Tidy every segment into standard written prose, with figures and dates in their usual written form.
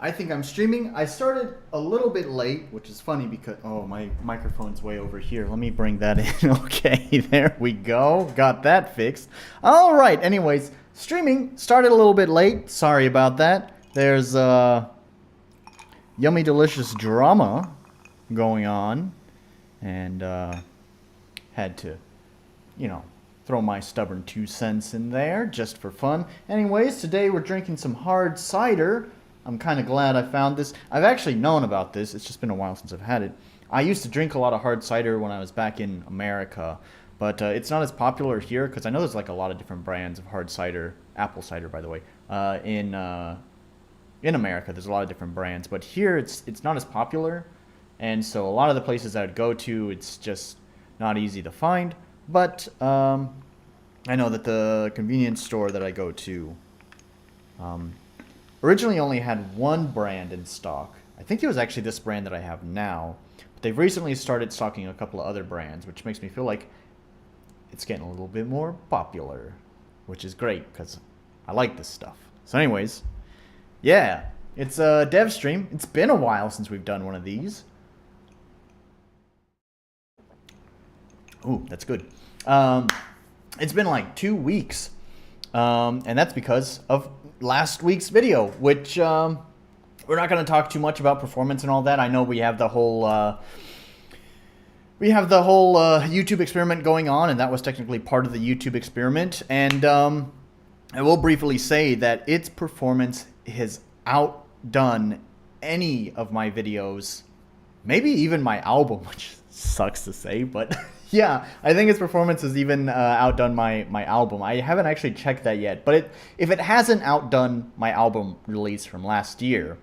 I think I'm streaming. I started a little bit late, which is funny because, oh, my microphone's way over here. Let me bring that in. Okay, there we go. Got that fixed. All right, anyways, streaming started a little bit late. Sorry about that. There's yummy, delicious drama going on. And had to, you know, throw my stubborn 2 cents in there just for fun. Anyways, today we're drinking some hard cider. I'm kind of glad I found this. I've actually known about this. It's just been a while since I've had it. I used to drink a lot of hard cider when I was back in America, but it's not as popular here because I know there's like a lot of different brands of hard cider, apple cider by the way, in America. There's a lot of different brands, but here it's not as popular, and so a lot of the places I would go to, it's just not easy to find. But I know that the convenience store that I go to originally only had one brand in stock. I think it was actually this brand that I have now. But they've recently started stocking a couple of other brands, which makes me feel like it's getting a little bit more popular, which is great because I like this stuff. So anyways, yeah, it's a dev stream. It's been a while since we've done one of these. Ooh, that's good. It's been like 2 weeks, and that's because of last week's video, which we're not going to talk too much about performance and all that. I know we have the whole YouTube experiment going on, and that was technically part of the YouTube experiment. And I will briefly say that its performance has outdone any of my videos, maybe even my album, which sucks to say, but yeah, I think its performance has even outdone my album. I haven't actually checked that yet, but if it hasn't outdone my album release from last year,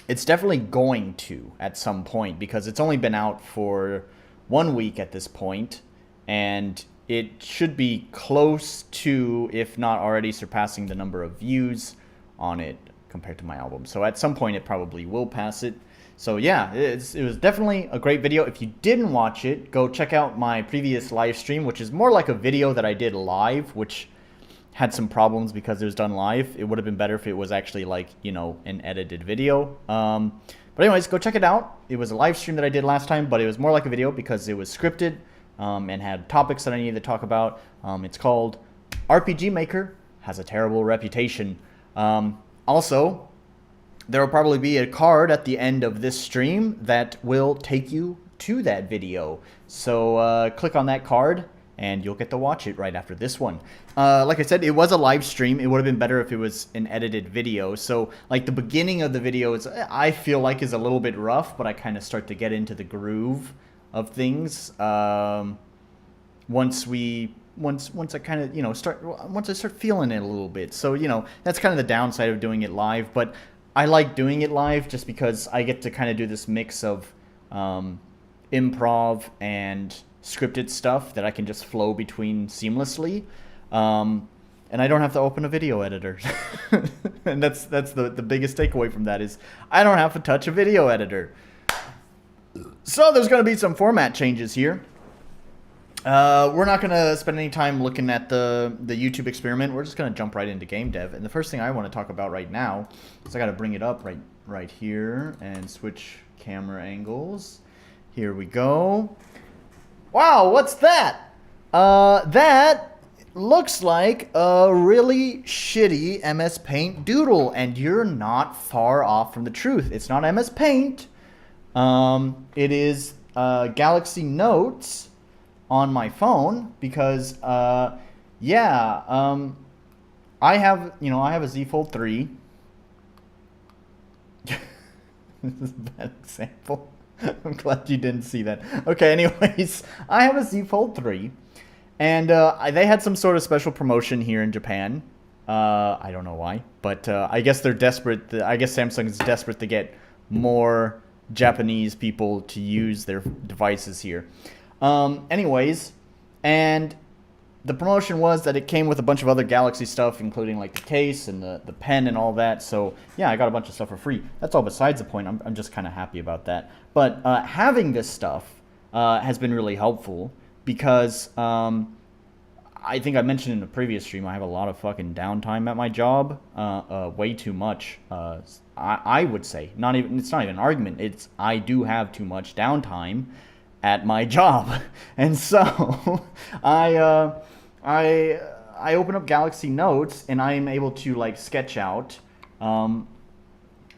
it's definitely going to at some point, because it's only been out for 1 week at this point, and it should be close to, if not already surpassing, the number of views on it compared to my album. So at some point it probably will pass it. So yeah, it was definitely a great video. If you didn't watch it, go check out my previous live stream, which is more like a video that I did live, which had some problems because it was done live. It would have been better if it was actually like, you know, an edited video. But anyways, go check it out. It was a live stream that I did last time, but it was more like a video because it was scripted and had topics that I needed to talk about. It's called RPG Maker Has a Terrible Reputation. Also, there will probably be a card at the end of this stream that will take you to that video. So click on that card and you'll get to watch it right after this one. Like I said, it was a live stream. It would have been better if it was an edited video. So like the beginning of the video is, I feel like, is a little bit rough, but I kind of start to get into the groove of things once I kind of, you know, once I start feeling it a little bit. So, you know, that's kind of the downside of doing it live, but I like doing it live just because I get to kind of do this mix of improv and scripted stuff that I can just flow between seamlessly, and I don't have to open a video editor. And that's the biggest takeaway from that is I don't have to touch a video editor. So there's going to be some format changes here. We're not going to spend any time looking at the YouTube experiment. We're just going to jump right into game dev. And the first thing I want to talk about right now is I got to bring it up right here and switch camera angles. Here we go. Wow, what's that? That looks like a really shitty MS Paint doodle, and you're not far off from the truth. It's not MS Paint. It is Galaxy Notes on my phone because I have a Z Fold 3. This is a bad example. I'm glad you didn't see that. Okay, anyways, I have a Z Fold 3, and they had some sort of special promotion here in Japan. I don't know why, but I guess they're desperate. I guess Samsung is desperate to get more Japanese people to use their devices here. Anyways, and the promotion was that it came with a bunch of other Galaxy stuff, including like the case and the pen and all that. So yeah, I got a bunch of stuff for free. That's all besides the point. I'm just kind of happy about that. But having this stuff has been really helpful because I think I mentioned in a previous stream, I have a lot of fucking downtime at my job, way too much. I would say, it's not even an argument. It's I do have too much downtime at my job, and so I open up Galaxy Notes and I am able to like sketch out.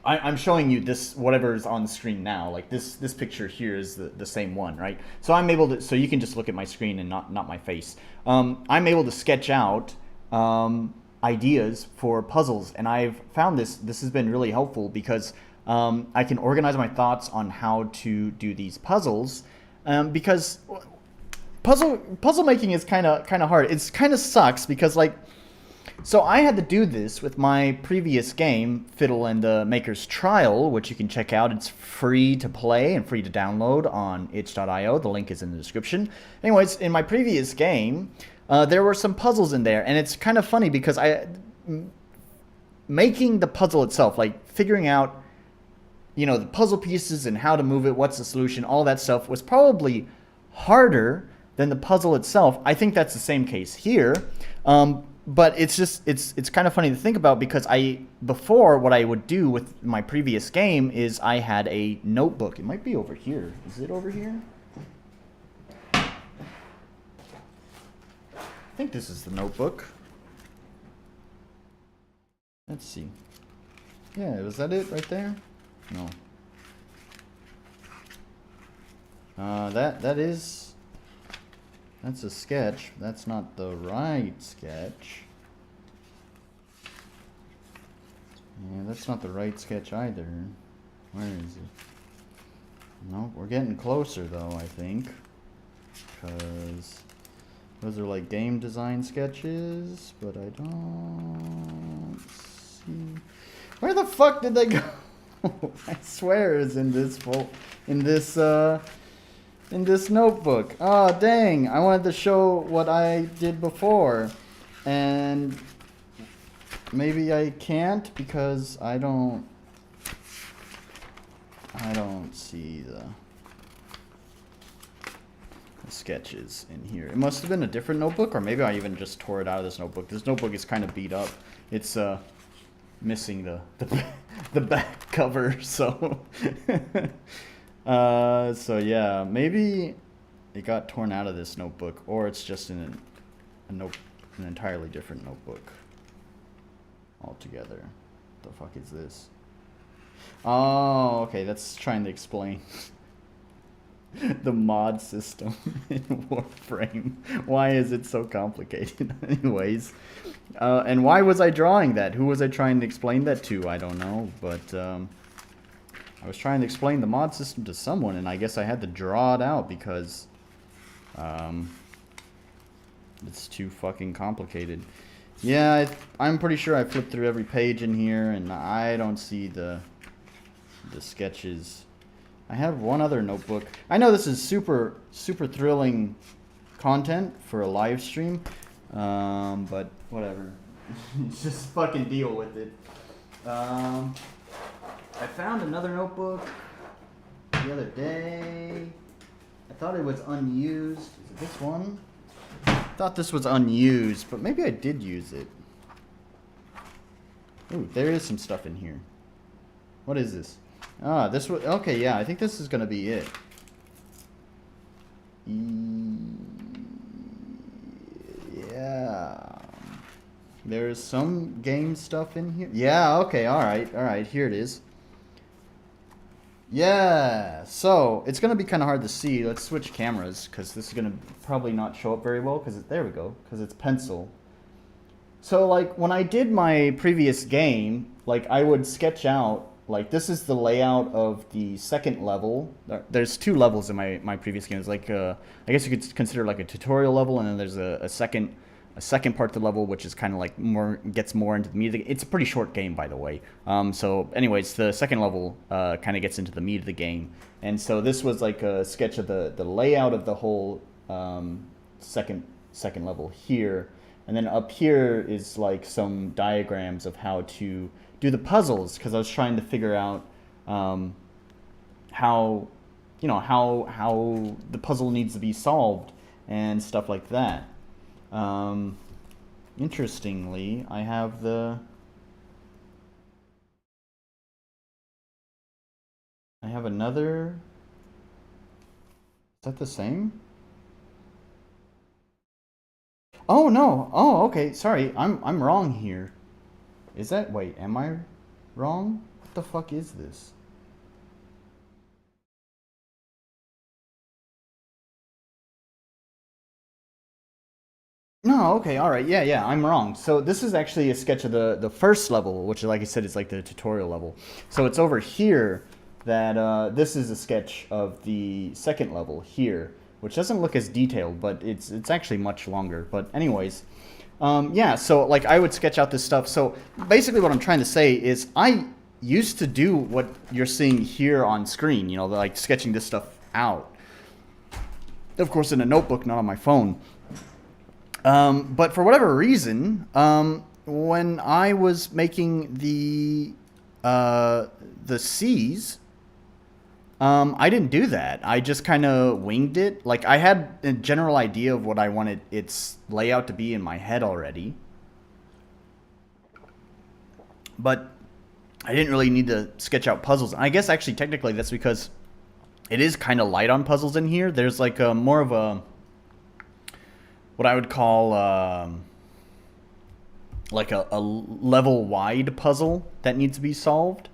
I'm showing you this, whatever's on the screen now. Like this picture here is the same one, right? So I'm able to, so you can just look at my screen and not my face. I'm able to sketch out ideas for puzzles, and I've found this has been really helpful because I can organize my thoughts on how to do these puzzles, because puzzle making is kind of hard. It's kind of sucks because like, so I had to do this with my previous game, Fiddle and the Maker's Trial, which you can check out. It's free to play and free to download on itch.io. The link is in the description. Anyways, in my previous game, there were some puzzles in there, and it's kind of funny because making the puzzle itself, like figuring out, you know, the puzzle pieces and how to move it, what's the solution, all that stuff was probably harder than the puzzle itself. I think that's the same case here. But it's just, it's kind of funny to think about because before what I would do with my previous game is I had a notebook. It might be over here. Is it over here? I think this is the notebook. Let's see. Yeah, was that it right there? No. That's a sketch. That's not the right sketch. Yeah, that's not the right sketch either. Where is it? No, we're getting closer though, I think. Because those are like game design sketches, but I don't see. Where the fuck did they go? I swear it's in this in this notebook. Oh, dang. I wanted to show what I did before. And maybe I can't because I don't see the sketches in here. It must have been a different notebook, or maybe I even just tore it out of this notebook. This notebook is kind of beat up. It's missing the back cover, so so yeah, maybe it got torn out of this notebook, or it's just in an entirely different notebook altogether. The fuck is this? Oh, okay, that's trying to explain the mod system in Warframe. Why is it so complicated? Anyways, and why was I drawing that? Who was I trying to explain that to? I don't know, but I was trying to explain the mod system to someone, and I guess I had to draw it out because it's too fucking complicated. Yeah, I'm pretty sure I flipped through every page in here, and I don't see the sketches. I have one other notebook. I know this is super thrilling content for a live stream, but whatever. Just fucking deal with it. I found another notebook the other day. I thought it was unused. Is it this one? I thought this was unused, but maybe I did use it. Ooh, there is some stuff in here. What is this? Ah, this was, okay, yeah, I think this is gonna be it. Yeah. There's some game stuff in here. Yeah, okay, alright, here it is. Yeah, so it's gonna be kind of hard to see. Let's switch cameras because this is gonna probably not show up very well because there we go, because it's pencil. So like when I did my previous game, like I would sketch out, like this is the layout of the second level. There's two levels in my previous game. It's like I guess you could consider like a tutorial level, and then there's a second part of the level which is kind of like gets more into the meat of the game. It's a pretty short game, by the way. So anyways, the second level kind of gets into the meat of the game, and so this was like a sketch of the layout of the whole second level here, and then up here is like some diagrams of how to do the puzzles, because I was trying to figure out how the puzzle needs to be solved and stuff like that. Interestingly, I have another. Is that the same? Oh no. Oh, okay. Sorry. I'm wrong here. Is that, wait, am I wrong? What the fuck is this? No, okay, all right, yeah, I'm wrong. So this is actually a sketch of the first level, which, like I said, is like the tutorial level. So it's over here that this is a sketch of the second level here, which doesn't look as detailed, but it's actually much longer. But anyways, yeah. So like I would sketch out this stuff. So basically, what I'm trying to say is I used to do what you're seeing here on screen. You know, like sketching this stuff out. Of course, in a notebook, not on my phone. But for whatever reason, when I was making the C's, I didn't do that. I just kind of winged it. Like I had a general idea of what I wanted its layout to be in my head already, but I didn't really need to sketch out puzzles. And I guess actually technically that's because it is kind of light on puzzles in here. There's like more of a what I would call like a level-wide puzzle that needs to be solved.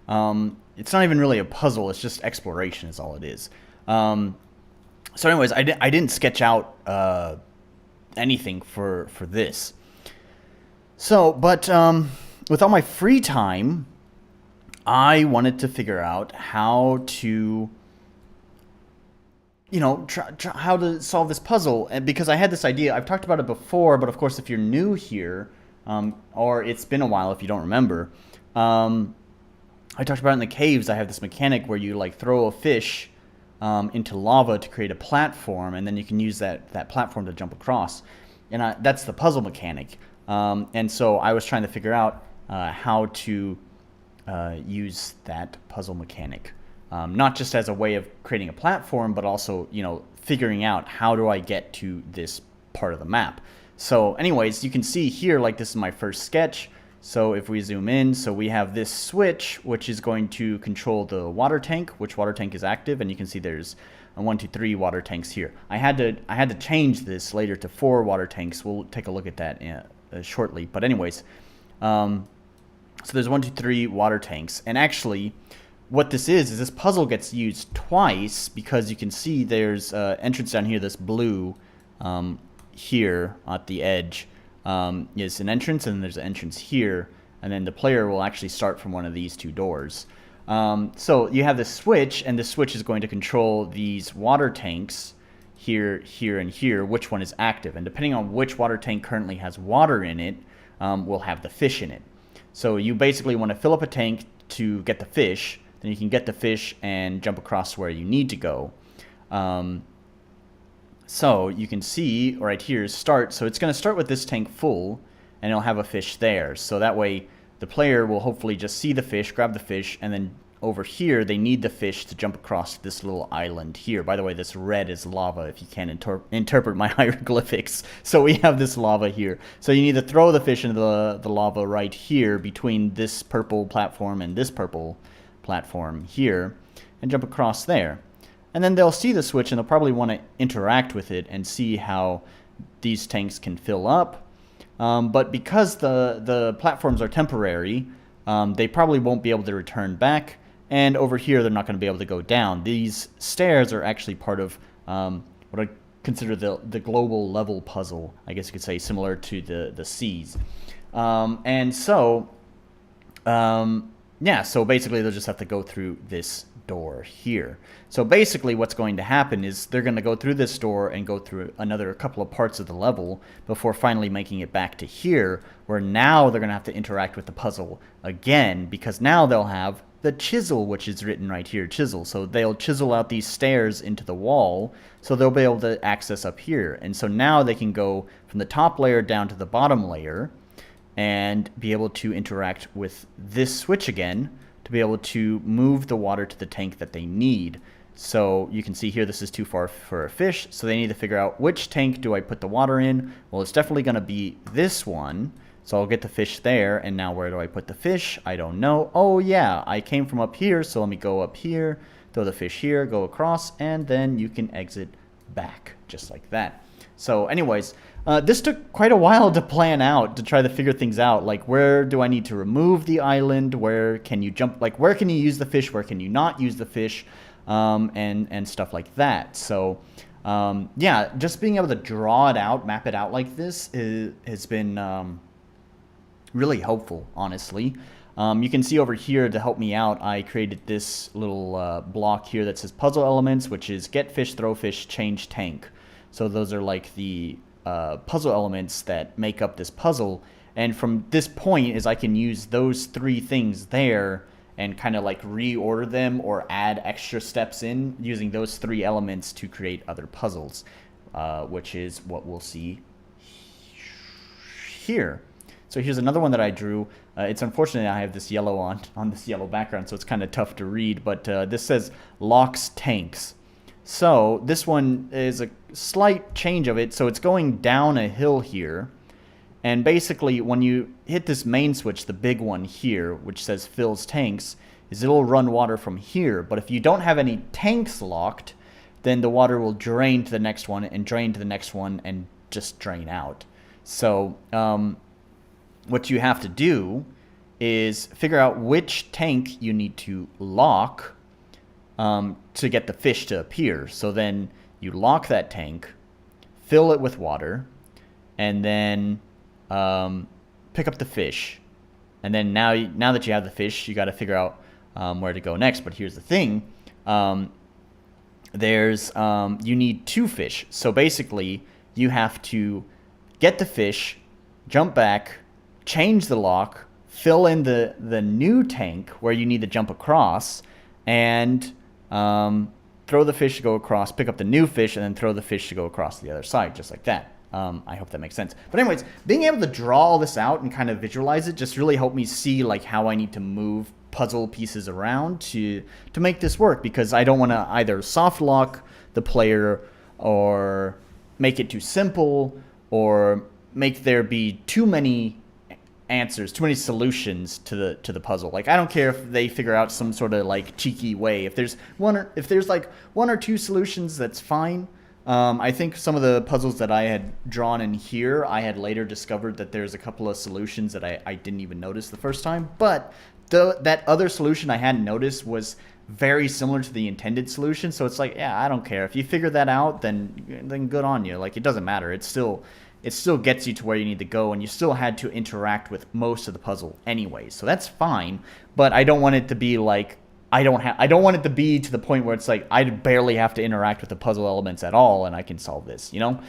It's not even really a puzzle; it's just exploration, is all it is. So, anyways, I didn't sketch out anything for this. So, but with all my free time, I wanted to figure out how to, you know, how to solve this puzzle. And because I had this idea, I've talked about it before, but of course, if you're new here, or it's been a while if you don't remember, I talked about it in the caves. I have this mechanic where you like throw a fish into lava to create a platform, and then you can use that platform to jump across. And that's the puzzle mechanic. And so I was trying to figure out how to use that puzzle mechanic. Not just as a way of creating a platform, but also, you know, figuring out how do I get to this part of the map. So anyways, you can see here, like this is my first sketch. So if we zoom in, so we have this switch, which is going to control the water tank, which water tank is active. And you can see there's 1, 2, 3 water tanks here. I had to change this later to 4 water tanks. We'll take a look at that shortly. But anyways, so there's 1, 2, 3 water tanks. And actually, what this is this puzzle gets used twice because you can see there's entrance down here, this blue here at the edge is an entrance, and there's an entrance here, and then the player will actually start from one of these 2 doors. So you have this switch, and this switch is going to control these water tanks here, here, and here, which one is active. And depending on which water tank currently has water in it, will have the fish in it. So you basically want to fill up a tank to get the fish. Then you can get the fish and jump across where you need to go. So you can see right here is start. So it's going to start with this tank full, and it'll have a fish there. So that way the player will hopefully just see the fish, grab the fish, and then over here they need the fish to jump across this little island here. By the way, this red is lava if you can't interpret my hieroglyphics. So we have this lava here. So you need to throw the fish into the lava right here between this purple platform and this purple platform here, and jump across there. And then they'll see the switch, and they'll probably want to interact with it and see how these tanks can fill up. But because the platforms are temporary, they probably won't be able to return back. And over here, they're not going to be able to go down. These stairs are actually part of what I consider the global level puzzle, I guess you could say, similar to the C's. And so, yeah, so basically they'll just have to go through this door here. So basically what's going to happen is they're going to go through this door and go through another couple of parts of the level before finally making it back to here, where now they're going to have to interact with the puzzle again, because now they'll have the chisel, which is written right here, chisel. So they'll chisel out these stairs into the wall, so they'll be able to access up here. And so now they can go from the top layer down to the bottom layer and be able to interact with this switch again to be able to move the water to the tank that they need. So you can see here this is too far for a fish, so they need to figure out which tank do I put the water in. Well, it's definitely going to be this one, so I'll get the fish there. And now where do I put the fish? I don't know. Oh yeah, I came from up here, so let me go up here, throw the fish here, go across, and then you can exit back just like that. So anyways, this took quite a while to plan out, to try to figure things out. Like, where do I need to remove the island? Where can you jump? Like, where can you use the fish? Where can you not use the fish? And stuff like that. So, yeah, just being able to draw it out, map it out like this has been really helpful, honestly. You can see over here, to help me out, I created this little block here that says puzzle elements, which is get fish, throw fish, change tank. So those are like the puzzle elements that make up this puzzle. And from this point is I can use those three things there and kind of like reorder them or add extra steps in using those three elements to create other puzzles, which is what we'll see here. So here's another one that I drew. It's unfortunate I have this yellow on this yellow background, so it's kind of tough to read, but this says locks tanks. So this one is a slight change of it. So it's going down a hill here. And basically, when you hit this main switch, the big one here, which says fills tanks, is it'll run water from here. But if you don't have any tanks locked, then the water will drain to the next one and drain to the next one and just drain out. So what you have to do is figure out which tank you need to lock to get the fish to appear. So then you lock that tank, fill it with water, and then pick up the fish. And then now that you have the fish, you got to figure out where to go next. But here's the thing. You need two fish. So basically, you have to get the fish, jump back, change the lock, fill in the new tank where you need to jump across, and throw the fish to go across, pick up the new fish, and then throw the fish to go across the other side, just like that. I hope that makes sense. But anyways, being able to draw all this out and kind of visualize it just really helped me see like how I need to move puzzle pieces around to make this work, because I don't want to either soft lock the player or make it too simple or make there be too many answers, too many solutions to the puzzle. Like, I don't care if they figure out some sort of like cheeky way. If there's like one or two solutions, that's fine. I think some of the puzzles that I had drawn in here, I had later discovered that there's a couple of solutions that I didn't even notice the first time. But that other solution I hadn't noticed was very similar to the intended solution. So it's like, yeah, I don't care. If you figure that out, then good on you. Like, it doesn't matter. It still gets you to where you need to go, and you still had to interact with most of the puzzle anyway. So that's fine. But I don't want it to be like, I don't want it to be to the point where it's like I barely have to interact with the puzzle elements at all and I can solve this, you know?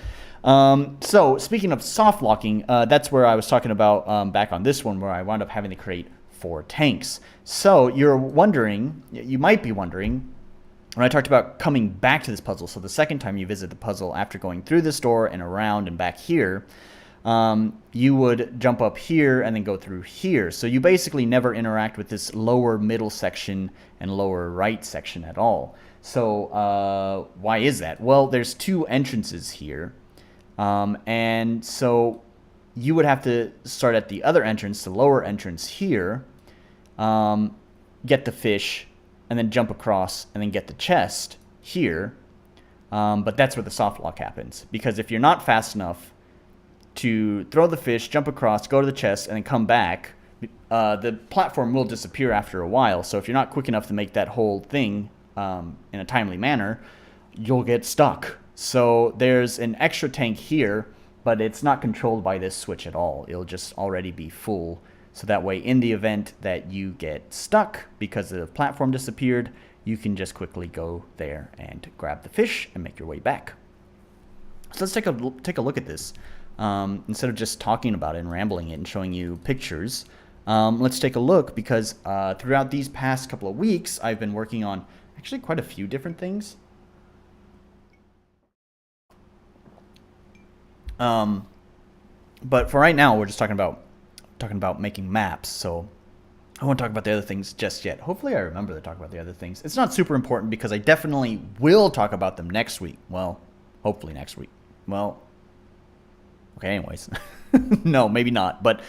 So speaking of soft locking, that's where I was talking about back on this one, where I wound up having to create 4 tanks. So you might be wondering, when I talked about coming back to this puzzle, so the second time you visit the puzzle after going through this door and around and back here, you would jump up here and then go through here. So you basically never interact with this lower middle section and lower right section at all. So why is that? Well, there's 2 entrances here. And so you would have to start at the other entrance, the lower entrance here, get the fish, and then jump across and then get the chest here. But that's where the soft lock happens. Because if you're not fast enough to throw the fish, jump across, go to the chest, and then come back, the platform will disappear after a while. So if you're not quick enough to make that whole thing in a timely manner, you'll get stuck. So there's an extra tank here, but it's not controlled by this switch at all. It'll just already be full. So that way, in the event that you get stuck because the platform disappeared, you can just quickly go there and grab the fish and make your way back. So let's take a look at this. Instead of just talking about it and rambling it and showing you pictures, let's take a look, because throughout these past couple of weeks, I've been working on actually quite a few different things. But for right now, we're just talking about making maps. So I won't talk about the other things just yet. Hopefully I remember to talk about the other things. It's not super important because I definitely will talk about them next week. Well, hopefully next week. Well, okay, anyways. No, maybe not. But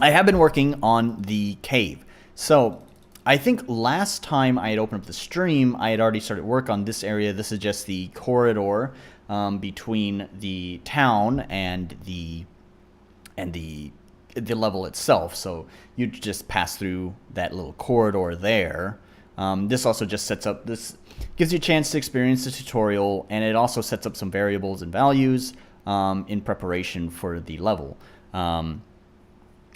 I have been working on the cave. So I think last time I had opened up the stream, I had already started work on this area. This is just the corridor between the town and the level itself. So you just pass through that little corridor there. This also just sets up, this gives you a chance to experience the tutorial, and it also sets up some variables and values in preparation for the level.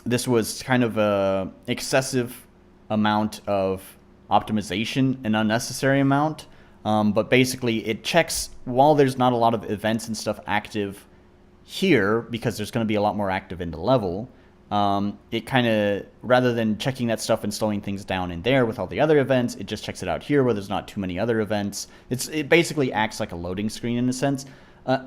This was kind of a excessive amount of optimization, an unnecessary amount, but basically it checks while there's not a lot of events and stuff active here, because there's going to be a lot more active in the level. It kind of, rather than checking that stuff and slowing things down in there with all the other events, it just checks it out here where there's not too many other events. It basically acts like a loading screen in a sense.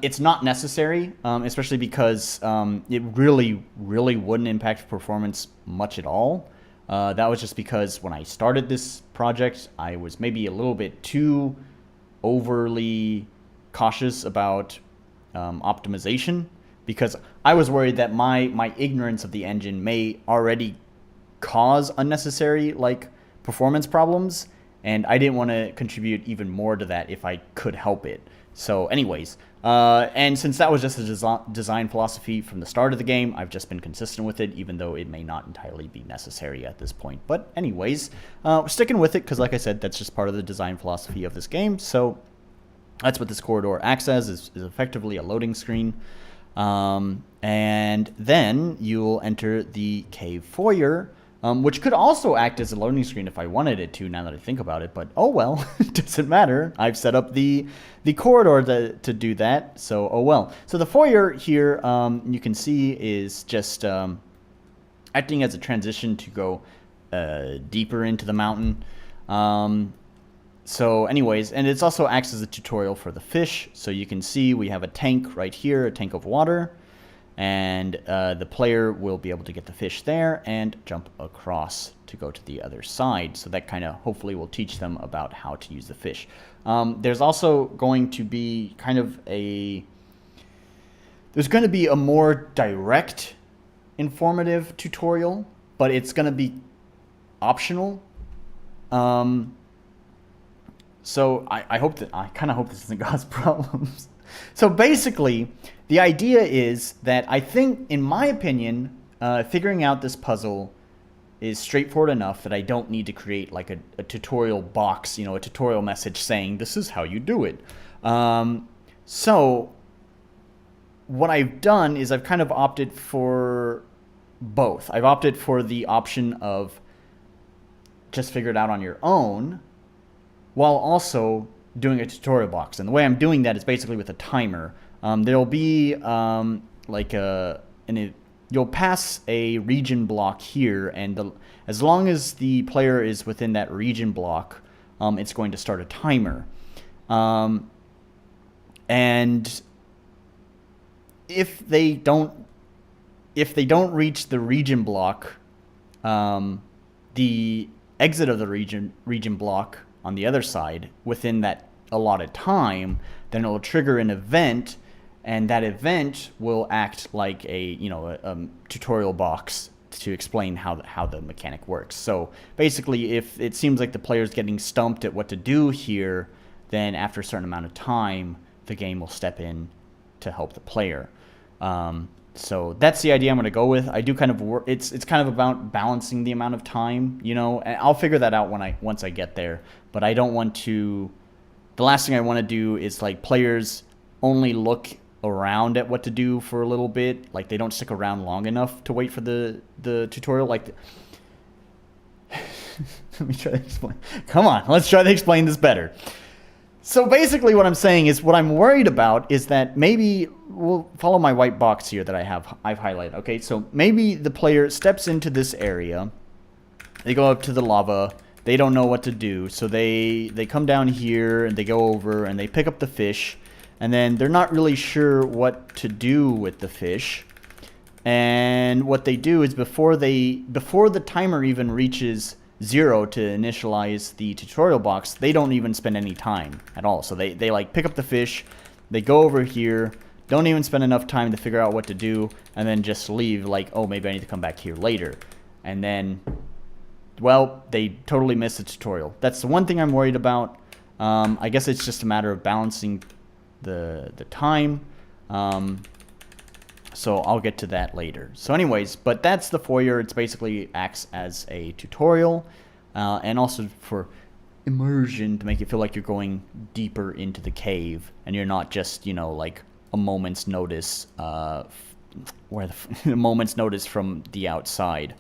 It's not necessary, especially because it really wouldn't impact performance much at all. That was just because when I started this project, I was maybe a little bit too overly cautious about optimization, because I was worried that my ignorance of the engine may already cause unnecessary performance problems, and I didn't want to contribute even more to that if I could help it. So anyways, and since that was just a design philosophy from the start of the game, I've just been consistent with it, even though it may not entirely be necessary at this point. But anyways, we're sticking with it because, like I said, that's just part of the design philosophy of this game. So that's what this corridor acts as, is effectively a loading screen. And then you'll enter the cave foyer, which could also act as a loading screen if I wanted it to, now that I think about it. But oh well, it doesn't matter. I've set up the corridor to do that, so oh well. So the foyer here, you can see, is just acting as a transition to go deeper into the mountain. So anyways, and it also acts as a tutorial for the fish. So you can see we have a tank right here, a tank of water, and the player will be able to get the fish there and jump across to go to the other side. So that kind of hopefully will teach them about how to use the fish. There's also going to be there's going to be a more direct, informative tutorial, but it's going to be optional. So I kind of hope this doesn't cause problems. So basically, the idea is that I think, in my opinion, figuring out this puzzle is straightforward enough that I don't need to create like a tutorial box, a tutorial message saying this is how you do it. So what I've done is I've kind of opted for both. I've opted for the option of just figure it out on your own, while also doing a tutorial box. And the way I'm doing that is basically with a timer. There'll be you'll pass a region block here, and as long as the player is within that region block, it's going to start a timer. And if they don't reach the region block, the exit of the region block on the other side within that allotted time, then it will trigger an event, and that event will act like a tutorial box to explain how the mechanic works. So basically, if it seems like the player's getting stumped at what to do here, then after a certain amount of time, the game will step in to help the player. So that's the idea I'm going to go with. I do kind of work. It's kind of about balancing the amount of time, and I'll figure that out once I get there. But I don't want to. The last thing I want to do is players only look around at what to do for a little bit. They don't stick around long enough to wait for the tutorial. Let me try to explain. Come on, let's try to explain this better. So basically what I'm saying is, what I'm worried about is that maybe, we'll follow my white box here that I've highlighted. Okay, so maybe the player steps into this area, they go up to the lava, they don't know what to do, so they come down here and they go over and they pick up the fish, and then they're not really sure what to do with the fish, And what they do is before the timer even reaches 0 to initialize the tutorial box, they don't even spend any time at all. So they like pick up the fish, they go over here, don't even spend enough time to figure out what to do, and then just leave like, oh, maybe I need to come back here later. And then, well, they totally miss the tutorial. That's the one thing I'm worried about. I guess it's just a matter of balancing the time. So I'll get to that later. So anyways, but that's the foyer. It's basically acts as a tutorial, and also for immersion, to make it feel like you're going deeper into the cave and you're not just, you know, like a moment's notice, a moment's notice from the outside.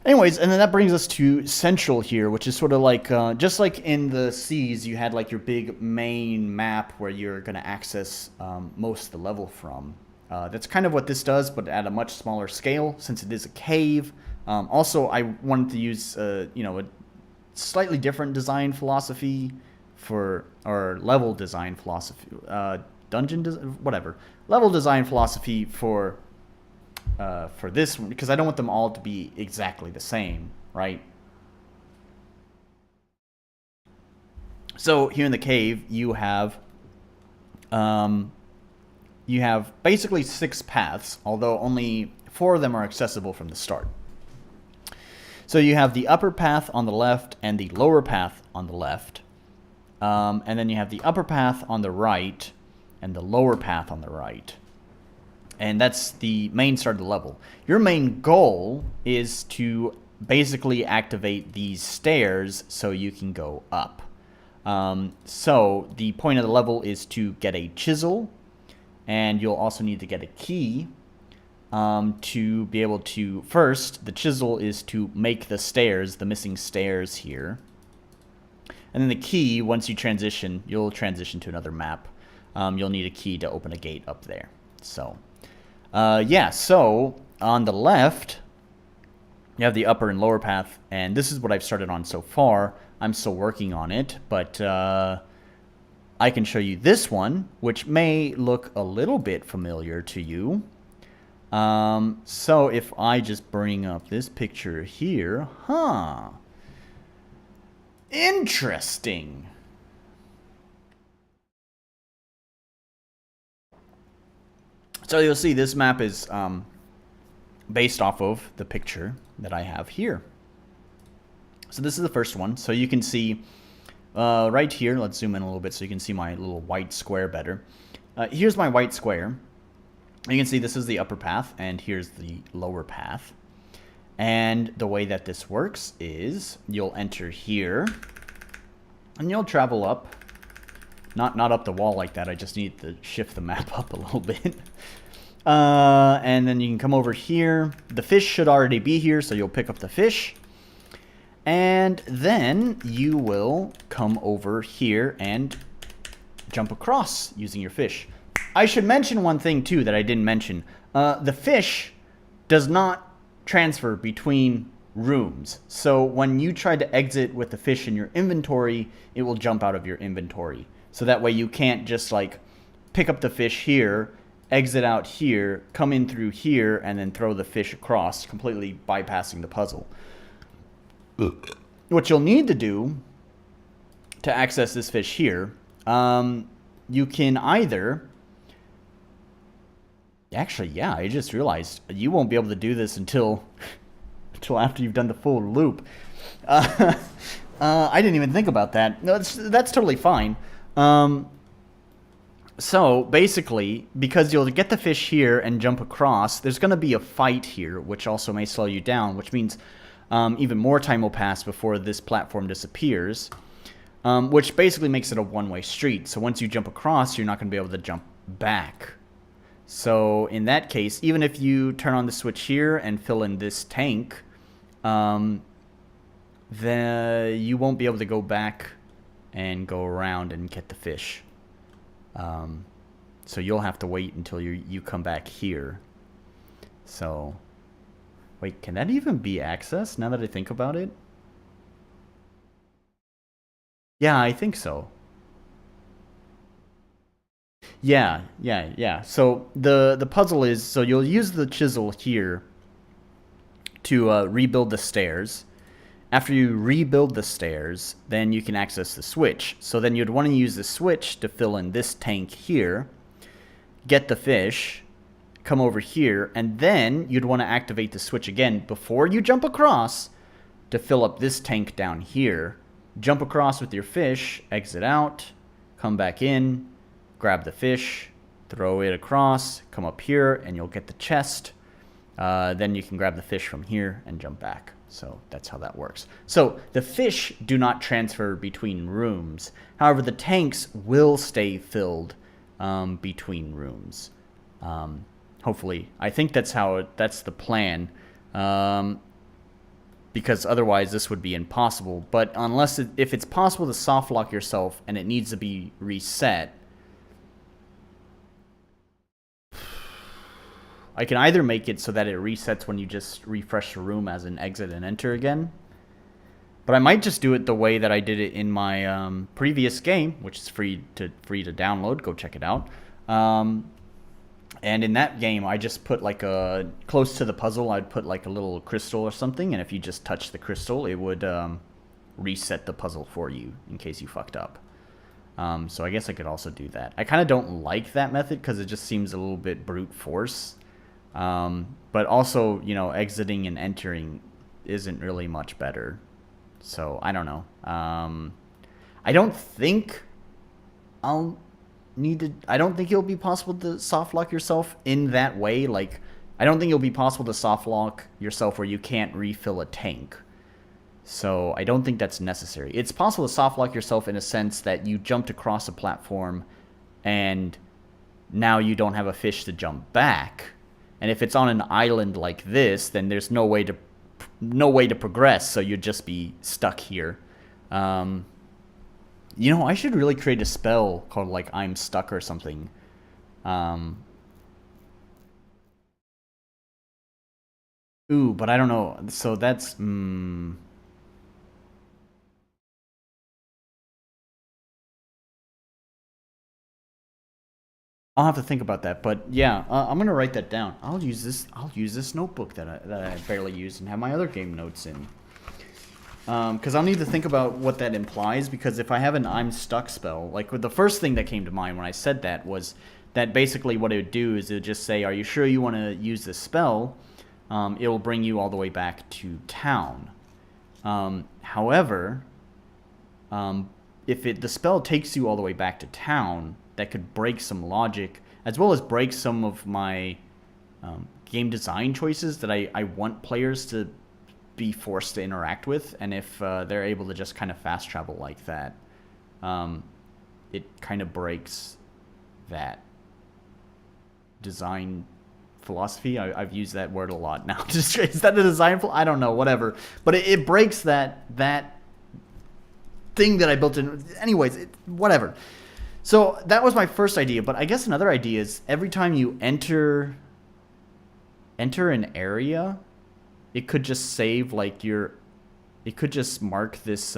Anyways, and then that brings us to Central here, which is sort of like, just like in the Seas, you had like your big main map where you're going to access most of the level from. That's kind of what this does, but at a much smaller scale, since it is a cave. Also, I wanted to use, you know, a slightly different design philosophy for, or level design philosophy, whatever. Level design philosophy for this one, because I don't want them all to be exactly the same, right? So here in the cave, you have basically 6 paths, although only 4 of them are accessible from the start. So you have the upper path on the left and the lower path on the left, and then you have the upper path on the right and the lower path on the right. And that's the main start of the level. Your main goal is to basically activate these stairs so you can go up. So the point of the level is to get a chisel, and you'll also need to get a key to be able to... First, the chisel is to make the stairs, the missing stairs here. And then the key, once you transition, you'll transition to another map. You'll need a key to open a gate up there. So... yeah, so on the left, you have the upper and lower path, and this is what I've started on so far. I'm still working on it, but I can show you this one, which may look a little bit familiar to you. So if I just bring up this picture here, interesting. So you'll see this map is based off of the picture that I have here. So this is the first one. So you can see right here, let's zoom in a little bit so you can see my little white square better. Here's my white square. You can see this is the upper path, and here's the lower path. And the way that this works is you'll enter here, and you'll travel up. Not up the wall like that. I just need to shift the map up a little bit. And then you can come over here. The fish should already be here, so you'll pick up the fish. And then you will come over here and jump across using your fish. I should mention one thing, too, that I didn't mention. The fish does not transfer between rooms. So when you try to exit with the fish in your inventory, it will jump out of your inventory. So that way you can't just like pick up the fish here, exit out here, come in through here, and then throw the fish across, completely bypassing the puzzle. What you'll need to do to access this fish here, you can either... Actually, yeah, I just realized you won't be able to do this until after you've done the full loop. I didn't even think about that. No, that's totally fine. So basically, because you'll get the fish here and jump across, there's going to be a fight here, which also may slow you down, which means even more time will pass before this platform disappears, which basically makes it a one-way street. So once you jump across, you're not going to be able to jump back. So in that case, even if you turn on the switch here and fill in this tank, then you won't be able to go back and go around and get the fish. So you'll have to wait until you come back here. So, wait, can that even be accessed now that I think about it? Yeah, I think so. Yeah. So the puzzle is, so you'll use the chisel here to rebuild the stairs. After you rebuild the stairs, then you can access the switch. So then you'd want to use the switch to fill in this tank here, get the fish, come over here, and then you'd want to activate the switch again before you jump across to fill up this tank down here. Jump across with your fish, exit out, come back in, grab the fish, throw it across, come up here, and you'll get the chest. Then you can grab the fish from here and jump back. So that's how that works. So the fish do not transfer between rooms. However, the tanks will stay filled between rooms. Hopefully. I think that's the plan. Because otherwise this would be impossible. But if it's possible to soft lock yourself and it needs to be reset, I can either make it so that it resets when you just refresh the room as an exit and enter again. But I might just do it the way that I did it in my previous game, which is free to download. Go check it out. And in that game, I just put like close to the puzzle, I'd put like a little crystal or something. And if you just touch the crystal, it would reset the puzzle for you in case you fucked up. So I guess I could also do that. I kind of don't like that method because it just seems a little bit brute force. But also, you know, exiting and entering isn't really much better. So I don't know. I don't think it'll be possible to soft lock yourself in that way. Like, I don't think it'll be possible to soft lock yourself where you can't refill a tank. So I don't think that's necessary. It's possible to soft lock yourself in a sense that you jumped across a platform and now you don't have a fish to jump back. And if it's on an island like this, then there's no way to progress, so you'd just be stuck here. You know, I should really create a spell called, like, I'm stuck or something. Ooh, but I don't know. So that's... I'll have to think about that, but yeah, I'm gonna write that down. I'll use this notebook that I barely use and have my other game notes in. Because I'll need to think about what that implies, because if I have an I'm stuck spell, like the first thing that came to mind when I said that was that basically what it would do is it would just say, are you sure you want to use this spell? It will bring you all the way back to town. However, if the spell takes you all the way back to town, that could break some logic, as well as break some of my game design choices that I want players to be forced to interact with. And if they're able to just kind of fast travel like that, it kind of breaks that design philosophy. I've used that word a lot now. Is that a design I don't know, whatever. But it breaks that thing that I built in. Anyways, whatever. So that was my first idea, but I guess another idea is every time you enter an area, it could just save like it could just mark this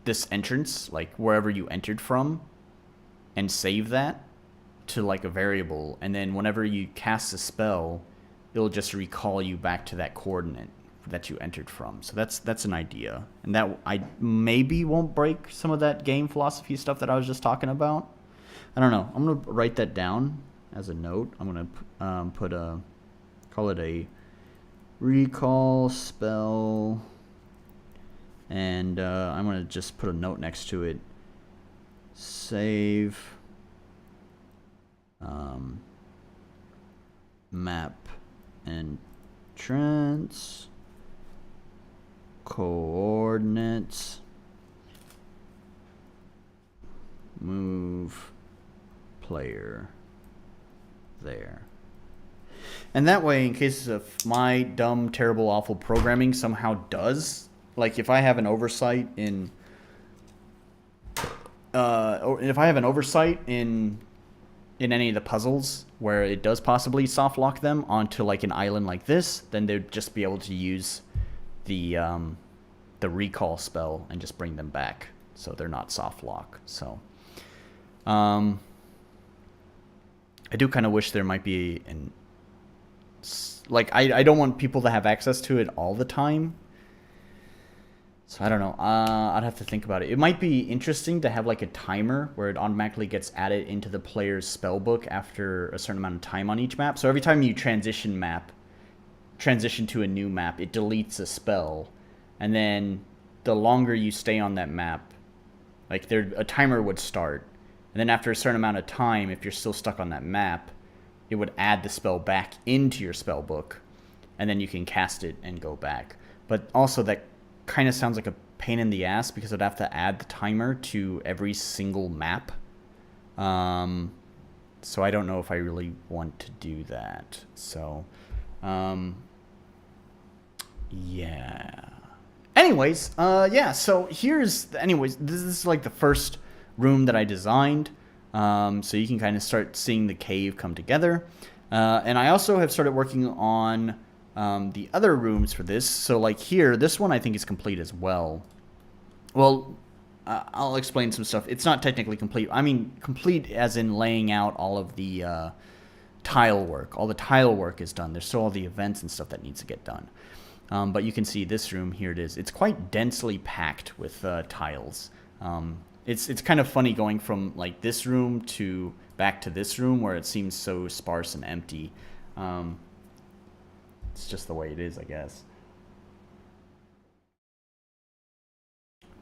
this entrance, like wherever you entered from, and save that to like a variable, and then whenever you cast a spell, it'll just recall you back to that coordinate that you entered from. So that's an idea, and that I maybe won't break some of that game philosophy stuff that I was just talking about. I don't know. I'm gonna write that down as a note. I'm gonna call it a recall spell, and I'm gonna just put a note next to it. Save map entrance coordinates, move player there. And that way, in case of my dumb, terrible, awful programming somehow does, like if I have an oversight in any of the puzzles where it does possibly soft lock them onto like an island like this, then they'd just be able to use the recall spell and just bring them back, so they're not soft lock. So I do kind of wish there might be like, I don't want people to have access to it all the time. So I don't know. I'd have to think about it. It might be interesting to have like a timer where it automatically gets added into the player's spell book after a certain amount of time on each map. So every time you transition to a new map, it deletes a spell. And then the longer you stay on that map, like a timer would start. And then after a certain amount of time, if you're still stuck on that map, it would add the spell back into your spell book. And then you can cast it and go back. But also that kind of sounds like a pain in the ass because I'd have to add the timer to every single map. So I don't know if I really want to do that. So, yeah. Anyways, yeah, so this is like the first room that I designed. So you can kind of start seeing the cave come together. And I also have started working on the other rooms for this. So like here, this one I think is complete as well. Well, I'll explain some stuff. It's not technically complete. I mean, complete as in laying out all of the tile work. All the tile work is done. There's still all the events and stuff that needs to get done. But you can see this room, here it is. It's quite densely packed with tiles. It's kind of funny going from like this room to back to this room where it seems so sparse and empty. It's just the way it is, I guess.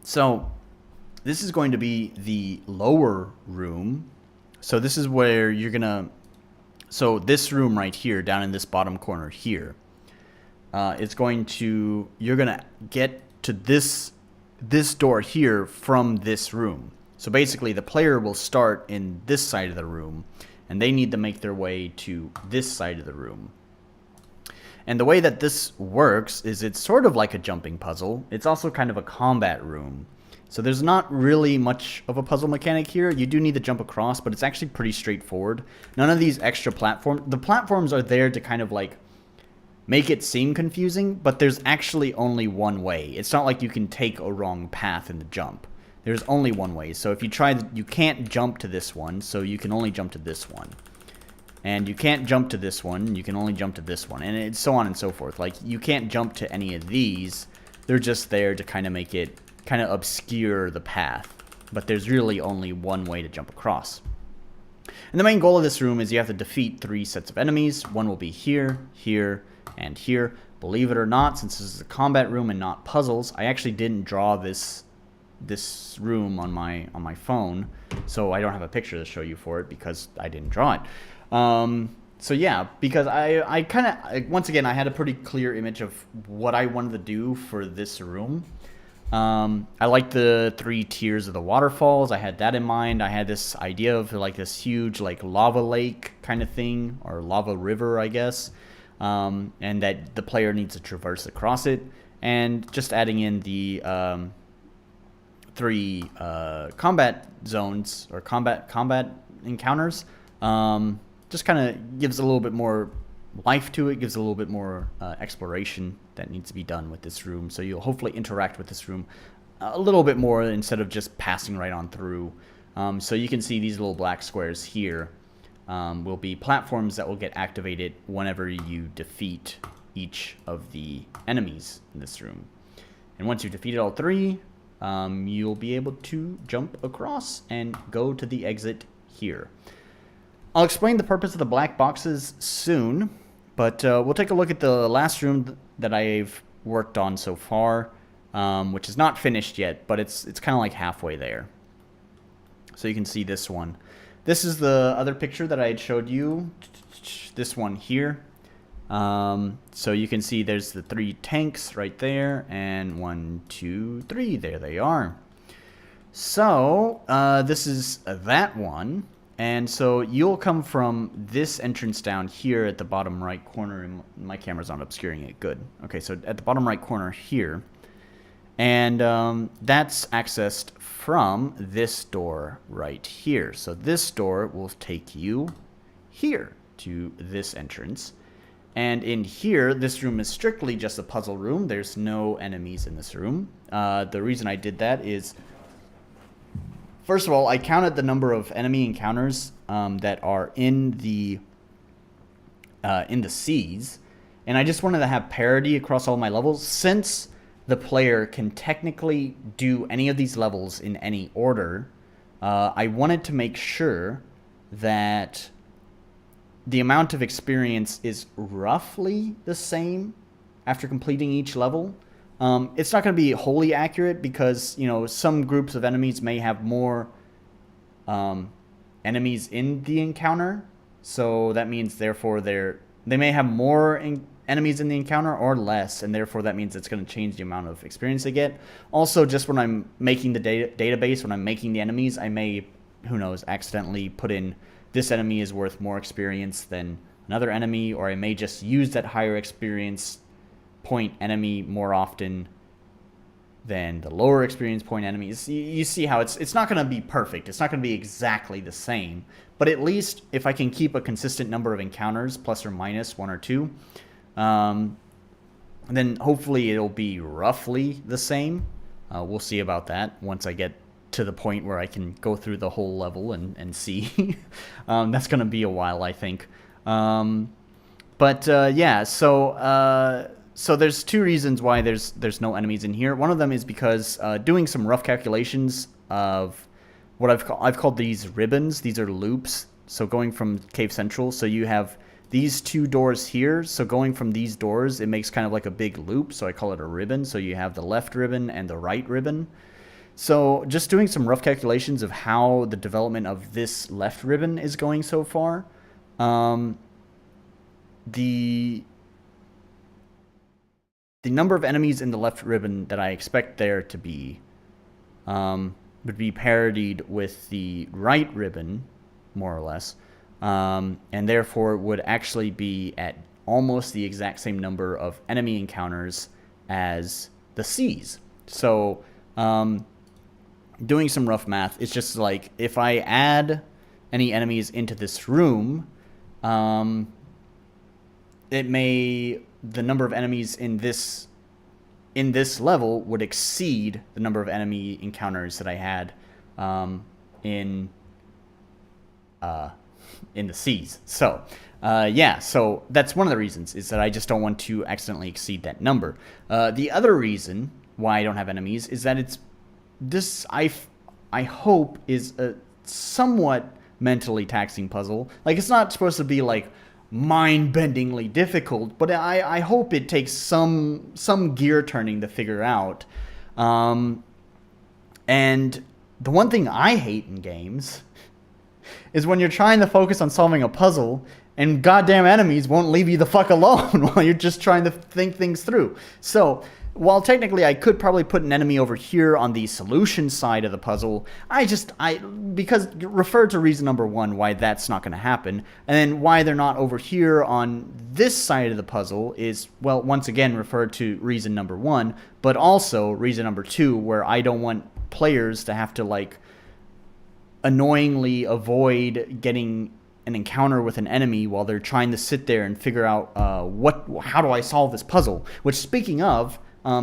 So this is going to be the lower room. So this is where you're gonna, so this room right here, down in this bottom corner here, it's going to, you're gonna get to this door here from this room. So basically the player will start in this side of the room and they need to make their way to this side of the room. And the way that this works is it's sort of like a jumping puzzle. It's also kind of a combat room. So there's not really much of a puzzle mechanic here. You do need to jump across, but it's actually pretty straightforward. None of these extra platforms, the platforms are there to kind of like make it seem confusing, but there's actually only one way. It's not like you can take a wrong path in the jump. There's only one way. So if you try, you can't jump to this one, so you can only jump to this one. And you can't jump to this one, you can only jump to this one, and it's so on and so forth. Like, you can't jump to any of these. They're just there to kind of make it, kind of obscure the path. But there's really only one way to jump across. And the main goal of this room is you have to defeat 3 sets of enemies. One will be here, here, and here. Believe it or not, since this is a combat room and not puzzles, I actually didn't draw this room on my phone, so I don't have a picture to show you for it because I didn't draw it. So yeah, because I kind of, once again, I had a pretty clear image of what I wanted to do for this room. I like the 3 tiers of the waterfalls. I had that in mind. I had this idea of like this huge like lava lake kind of thing, or lava river, I guess. And that the player needs to traverse across it, and just adding in the 3 combat zones or combat encounters. Just kind of gives a little bit more life to it, gives a little bit more exploration that needs to be done with this room. So you'll hopefully interact with this room a little bit more instead of just passing right on through. So you can see these little black squares here will be platforms that will get activated whenever you defeat each of the enemies in this room. And once you've defeated all 3, you'll be able to jump across and go to the exit here. I'll explain the purpose of the black boxes soon, but we'll take a look at the last room that I've worked on so far, which is not finished yet, but it's kind of like halfway there. So you can see this one. This is the other picture that I had showed you, this one here. So you can see there's the 3 tanks right there, and 1, 2, 3, there they are. So this is that one. And so you'll come from this entrance down here at the bottom right corner, and my camera's not obscuring it. Good. Okay, so at the bottom right corner here. And that's accessed from this door right here. So this door will take you here to this entrance. And in here, this room is strictly just a puzzle room. There's no enemies in this room. The reason I did that is First of all, I counted the number of enemy encounters that are in the seas, and I just wanted to have parity across all my levels. Since the player can technically do any of these levels in any order, I wanted to make sure that the amount of experience is roughly the same after completing each level. It's not going to be wholly accurate because, you know, some groups of enemies may have more enemies in the encounter. So that means, therefore, they may have more enemies in the encounter or less, and therefore that means it's going to change the amount of experience they get. Also, just when I'm making the database, when I'm making the enemies, I may, who knows, accidentally put in this enemy is worth more experience than another enemy, or I may just use that higher experience point enemy more often than the lower experience point enemies. You see how it's not going to be perfect. It's not going to be exactly the same, but at least if I can keep a consistent number of encounters, plus or minus 1 or 2, then hopefully it'll be roughly the same. We'll see about that once I get to the point where I can go through the whole level and see. That's going to be a while, I think. Yeah, so there's 2 reasons why there's no enemies in here. One of them is because doing some rough calculations of what I've called these ribbons. These are loops. So going from Cave Central, so you have these 2 doors here. So going from these doors, it makes kind of like a big loop. So I call it a ribbon. So you have the left ribbon and the right ribbon. So just doing some rough calculations of how the development of this left ribbon is going so far. The number of enemies in the left ribbon that I expect there to be would be parodied with the right ribbon, more or less, and therefore would actually be at almost the exact same number of enemy encounters as the seas. So doing some rough math, it's just like if I add any enemies into this room, the number of enemies in this level would exceed the number of enemy encounters that I had in the seas. So yeah, so that's one of the reasons, is that I just don't want to accidentally exceed that number. The other reason why I don't have enemies is that I hope is a somewhat mentally taxing puzzle. Like, it's not supposed to be like mind-bendingly difficult, but I hope it takes some gear turning to figure out. And the one thing I hate in games is when you're trying to focus on solving a puzzle and goddamn enemies won't leave you the fuck alone while you're just trying to think things through. So while technically I could probably put an enemy over here on the solution side of the puzzle, because refer to reason number 1 why that's not going to happen, and then why they're not over here on this side of the puzzle is, well, once again, refer to reason number 1, but also reason number 2, where I don't want players to have to, like, annoyingly avoid getting an encounter with an enemy while they're trying to sit there and figure out how do I solve this puzzle. Which, speaking of,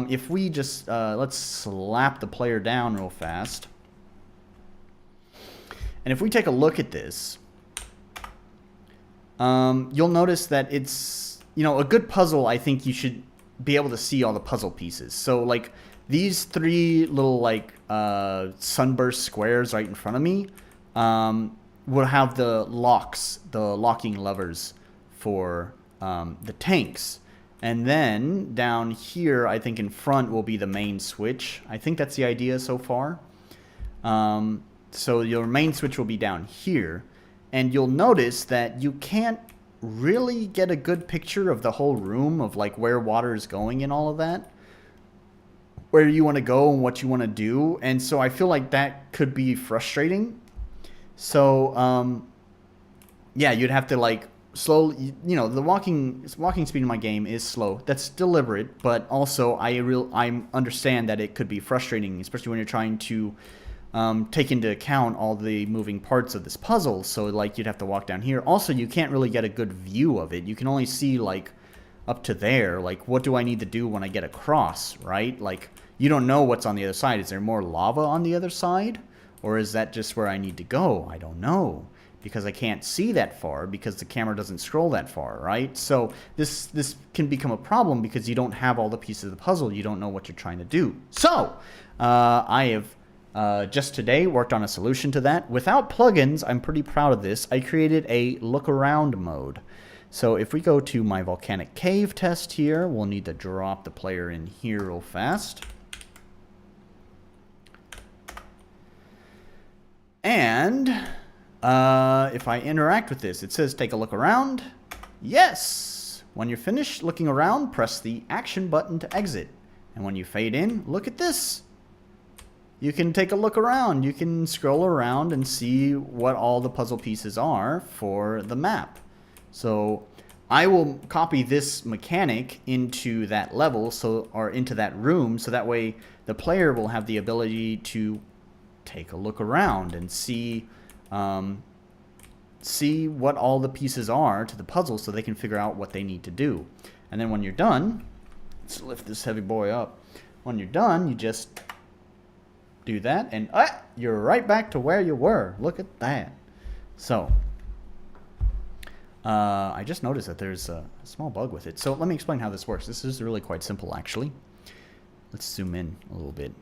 if we just, let's slap the player down real fast. And if we take a look at this, you'll notice that it's, a good puzzle, I think you should be able to see all the puzzle pieces. So, like, these 3 little, like, sunburst squares right in front of me will have the locking levers for the tanks. And then down here, I think in front will be the main switch. I think that's the idea so far. So your main switch will be down here. And you'll notice that you can't really get a good picture of the whole room, of like where water is going and all of that, where you want to go and what you want to do. And so I feel like that could be frustrating. So yeah, you'd have to, like, slowly, the walking speed in my game is slow. That's deliberate, but also I understand that it could be frustrating, especially when you're trying to take into account all the moving parts of this puzzle. So, like, you'd have to walk down here. Also, you can't really get a good view of it. You can only see, like, up to there. Like, what do I need to do when I get across, right? Like, you don't know what's on the other side. Is there more lava on the other side? Or is that just where I need to go? I don't know, because I can't see that far because the camera doesn't scroll that far, right? So this can become a problem because you don't have all the pieces of the puzzle. You don't know what you're trying to do. So I have just today worked on a solution to that. Without plugins, I'm pretty proud of this. I created a look around mode. So if we go to my volcanic cave test here, we'll need to drop the player in here real fast. And if I interact with this, it says take a look around. Yes! When you're finished looking around, press the action button to exit. And when you fade in, look at this. You can take a look around. You can scroll around and see what all the puzzle pieces are for the map. So I will copy this mechanic into that level, or into that room, so that way the player will have the ability to take a look around and see what all the pieces are to the puzzle, so they can figure out what they need to do. And then when you're done, let's lift this heavy boy up. When you're done, you just do that, and you're right back to where you were. Look at that. So I just noticed that there's a small bug with it. So let me explain how this works. This is really quite simple, actually. Let's zoom in a little bit.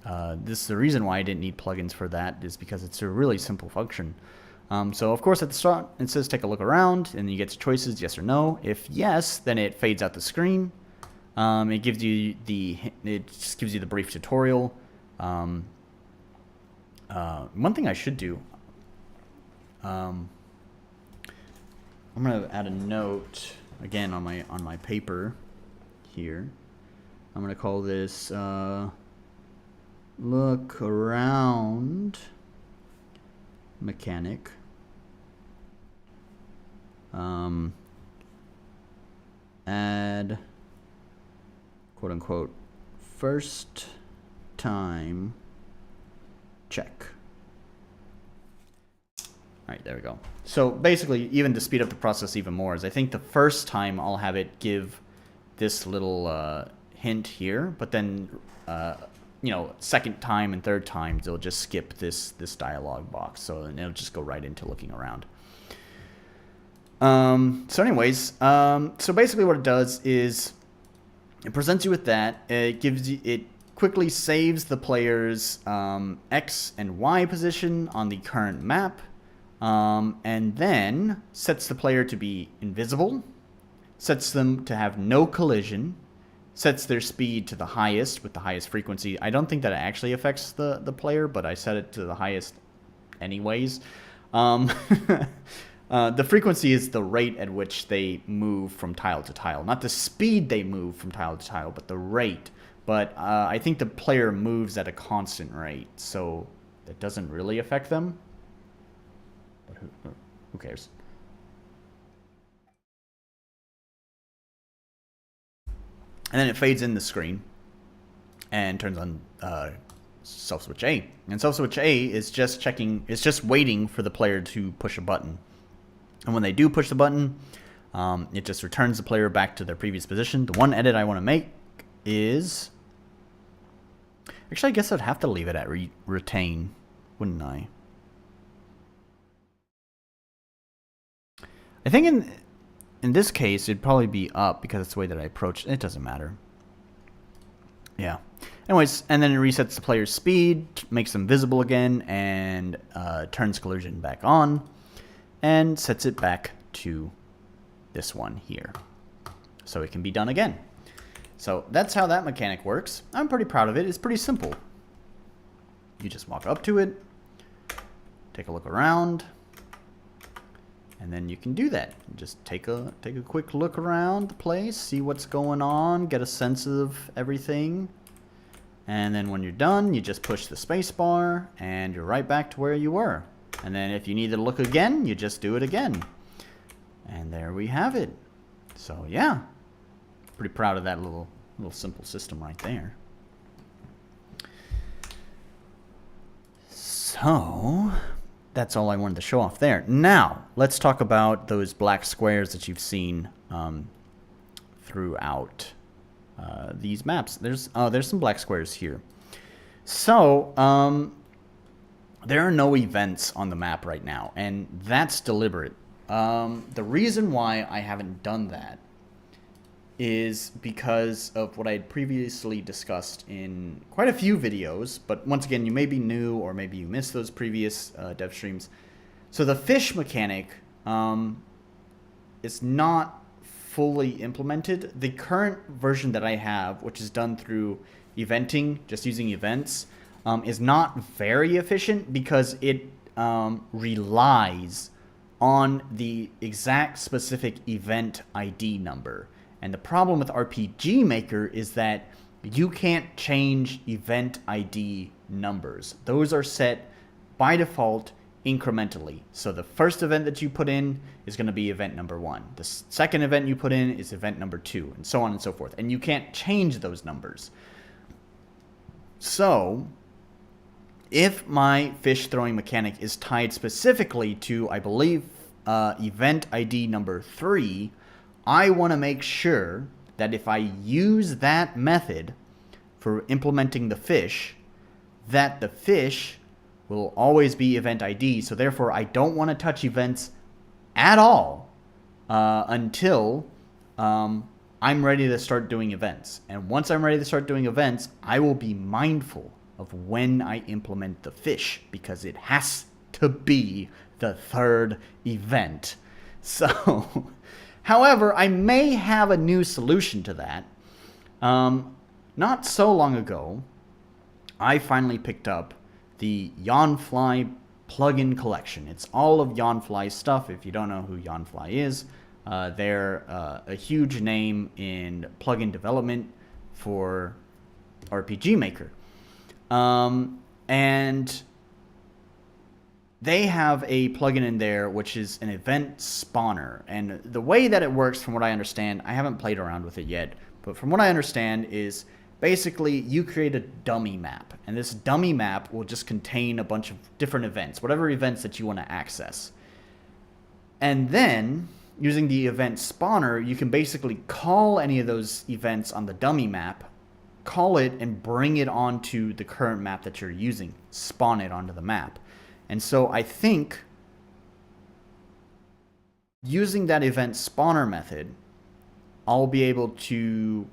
The reason why I didn't need plugins for that is because it's a really simple function. So of course at the start it says take a look around, and you get to choices, yes or no. If yes, then it fades out the screen. It just gives you the brief tutorial. One thing I should do, I'm gonna add a note again on my paper here. I'm gonna call this look around mechanic. Add quote unquote first time check. Alright, there we go. So basically, even to speed up the process even more, is I think the first time I'll have it give this little hint here, but then you know, second time and third time they'll just skip this dialog box, so then it'll just go right into looking around. So anyways, so basically what it does is it presents you with that. It quickly saves the player's X and Y position on the current map, and then sets the player to be invisible, sets them to have no collision, sets their speed to the highest with the highest frequency. I don't think that it actually affects the player, but I set it to the highest anyways. The frequency is the rate at which they move from tile to tile. Not the speed they move from tile to tile, but the rate. But I think the player moves at a constant rate, so that doesn't really affect them. But who cares? And then it fades in the screen and turns on self switch A. And self switch A is just checking, it's just waiting for the player to push a button. And when they do push the button, it just returns the player back to their previous position. The one edit I want to make is, actually I guess I'd have to leave it at retain, wouldn't I? I think in this case, it'd probably be up because it's the way that I approach it. It doesn't matter. Yeah. Anyways, and then it resets the player's speed, makes them visible again, and turns collision back on, and sets it back to this one here. So it can be done again. So that's how that mechanic works. I'm pretty proud of it. It's pretty simple. You just walk up to it, take a look around, and then you can do that. Just take a quick look around the place, see what's going on, get a sense of everything. And then when you're done, you just push the space bar and you're right back to where you were. And then if you need to look again, you just do it again. And there we have it. So yeah, pretty proud of that little simple system right there. So that's all I wanted to show off there. Now, let's talk about those black squares that you've seen throughout these maps. There's some black squares here. So, there are no events on the map right now, and that's deliberate. The reason why I haven't done that is because of what I had previously discussed in quite a few videos, but once again, you may be new or maybe you missed those previous dev streams. So the fish mechanic is not fully implemented. The current version that I have, which is done through eventing, just using events, is not very efficient because it relies on the exact specific event ID number. And the problem with RPG Maker is that you can't change event ID numbers. Those are set by default incrementally. So the first event that you put in is going to be event number 1. The second event you put in is event number 2, and so on and so forth. And you can't change those numbers. So if my fish throwing mechanic is tied specifically to, I believe, event ID number 3, I want to make sure that if I use that method for implementing the fish, that the fish will always be event ID. So therefore, I don't want to touch events at all until I'm ready to start doing events. And once I'm ready to start doing events, I will be mindful of when I implement the fish, because it has to be the third event. So, however, I may have a new solution to that. Not so long ago, I finally picked up the Yawnfly plugin collection. It's all of Yawnfly's stuff. If you don't know who Yawnfly is, they're a huge name in plugin development for RPG Maker. And they have a plugin in there which is an event spawner. And the way that it works, from what I understand, I haven't played around with it yet, but from what I understand is basically you create a dummy map. And this dummy map will just contain a bunch of different events, whatever events that you want to access. And then, using the event spawner, you can basically call any of those events on the dummy map, call it, and bring it onto the current map that you're using, spawn it onto the map. And so I think using that event spawner method, I'll be able to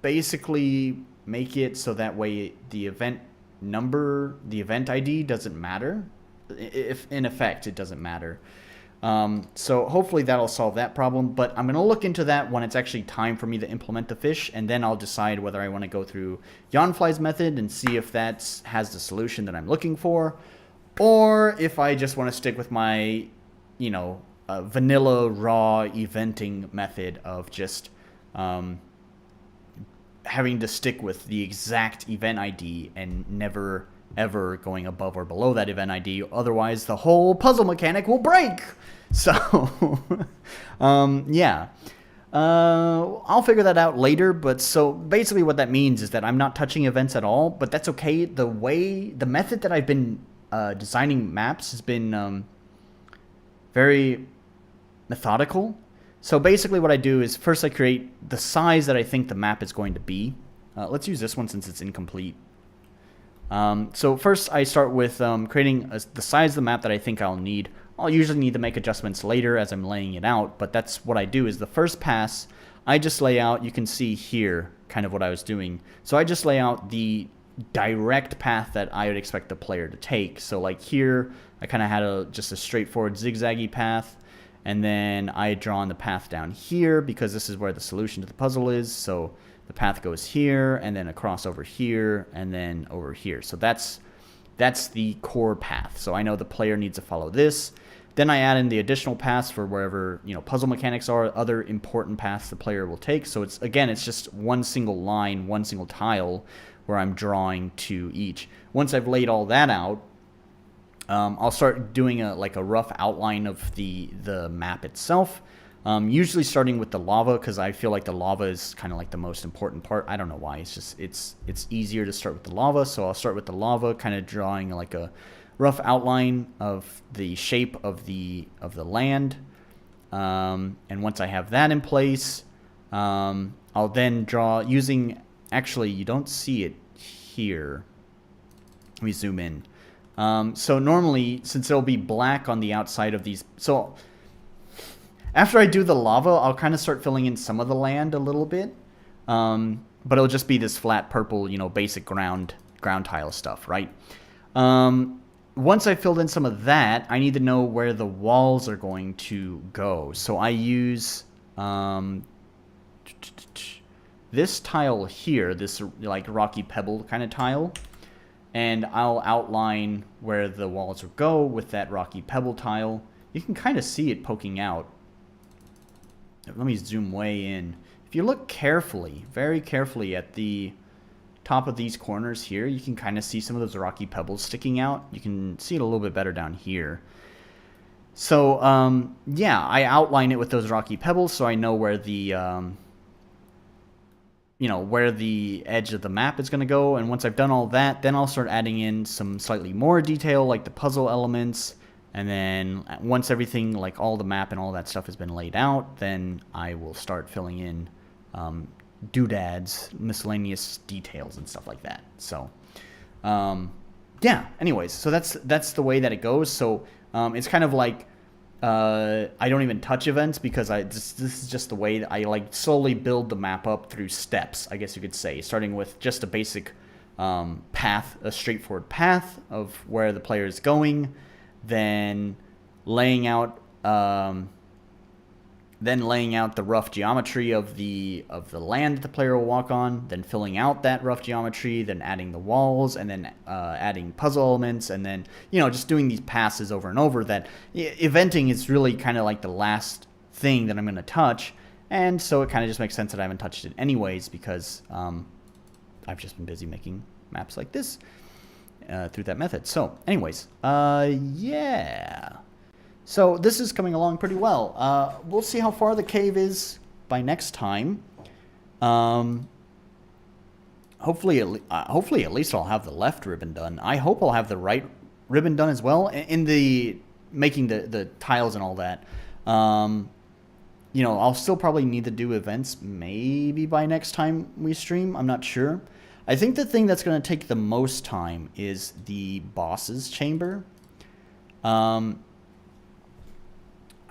basically make it so that way the event number, the event ID doesn't matter. If in effect it doesn't matter. So hopefully that'll solve that problem, but I'm going to look into that when it's actually time for me to implement the fish, and then I'll decide whether I want to go through Yawnfly's method and see if that has the solution that I'm looking for, or if I just want to stick with my, vanilla raw eventing method of just having to stick with the exact event ID and never ever going above or below that event ID. Otherwise, the whole puzzle mechanic will break. So, yeah. I'll figure that out later. But so basically what that means is that I'm not touching events at all, but that's okay. The method that I've been designing maps has been very methodical. So basically what I do is first I create the size that I think the map is going to be. Let's use this one since it's incomplete. So first I start with creating the size of the map that I think I'll need. I'll usually need to make adjustments later as I'm laying it out, but that's what I do is the first pass, I just lay out, you can see here kind of what I was doing. So I just lay out the direct path that I would expect the player to take. So like here, I kind of had just a straightforward zigzaggy path, and then I draw on the path down here because this is where the solution to the puzzle is. So the path goes here, and then across over here, and then over here. So that's the core path. So I know the player needs to follow this. Then I add in the additional paths for wherever puzzle mechanics are, other important paths the player will take. So it's just one single line, one single tile where I'm drawing to each. Once I've laid all that out, I'll start doing a rough outline of the map itself. Usually starting with the lava, because I feel like the lava is kind of like the most important part. I don't know why. It's easier to start with the lava, so I'll start with the lava, kind of drawing like a rough outline of the shape of the land. And once I have that in place, I'll then draw using. Actually, you don't see it here. Let me zoom in. So normally, since it'll be black on the outside of these, so after I do the lava, I'll kind of start filling in some of the land a little bit, but it'll just be this flat purple, you know, basic ground tile stuff, right? Once I filled in some of that, I need to know where the walls are going to go. So I use this tile here, this like rocky pebble kind of tile, and I'll outline where the walls will go with that rocky pebble tile. You can kind of see it poking out. Let me zoom way in. If you look carefully, very carefully at the top of these corners here, you can kind of see some of those rocky pebbles sticking out. You can see it a little bit better down here. So, yeah, I outline it with those rocky pebbles so I know where the, you know, where the edge of the map is going to go. And once I've done all that, then I'll start adding in some slightly more detail, like the puzzle elements. And then once everything, like all the map and all that stuff has been laid out, then I will start filling in doodads, miscellaneous details and stuff like that. So, yeah, anyways, so that's the way that it goes. So it's kind of like I don't even touch events because this is just the way that I like slowly build the map up through steps, I guess you could say, starting with just a basic path, a straightforward path of where the player is going, then laying out the rough geometry of the land that the player will walk on, then filling out that rough geometry, then adding the walls, and then adding puzzle elements, and then, you know, just doing these passes over and over. That eventing is really kind of like the last thing that I'm going to touch, and so it kind of just makes sense that I haven't touched it anyways, because I've just been busy making maps like this through that method. So anyways, yeah. So this is coming along pretty well. We'll see how far the cave is by next time. Hopefully at least I'll have the left ribbon done. I hope I'll have the right ribbon done as well in the making the tiles and all that. You know, I'll still probably need to do events maybe by next time we stream. I'm not sure. I think the thing that's going to take the most time is the boss's chamber.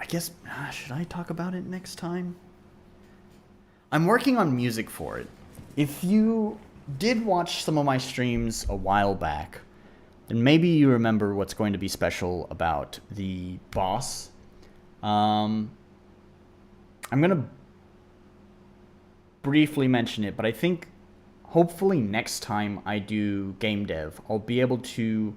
I guess, should I talk about it next time? I'm working on music for it. If you did watch some of my streams a while back, then maybe you remember what's going to be special about the boss. I'm going to briefly mention it, but I think hopefully next time I do game dev, I'll be able to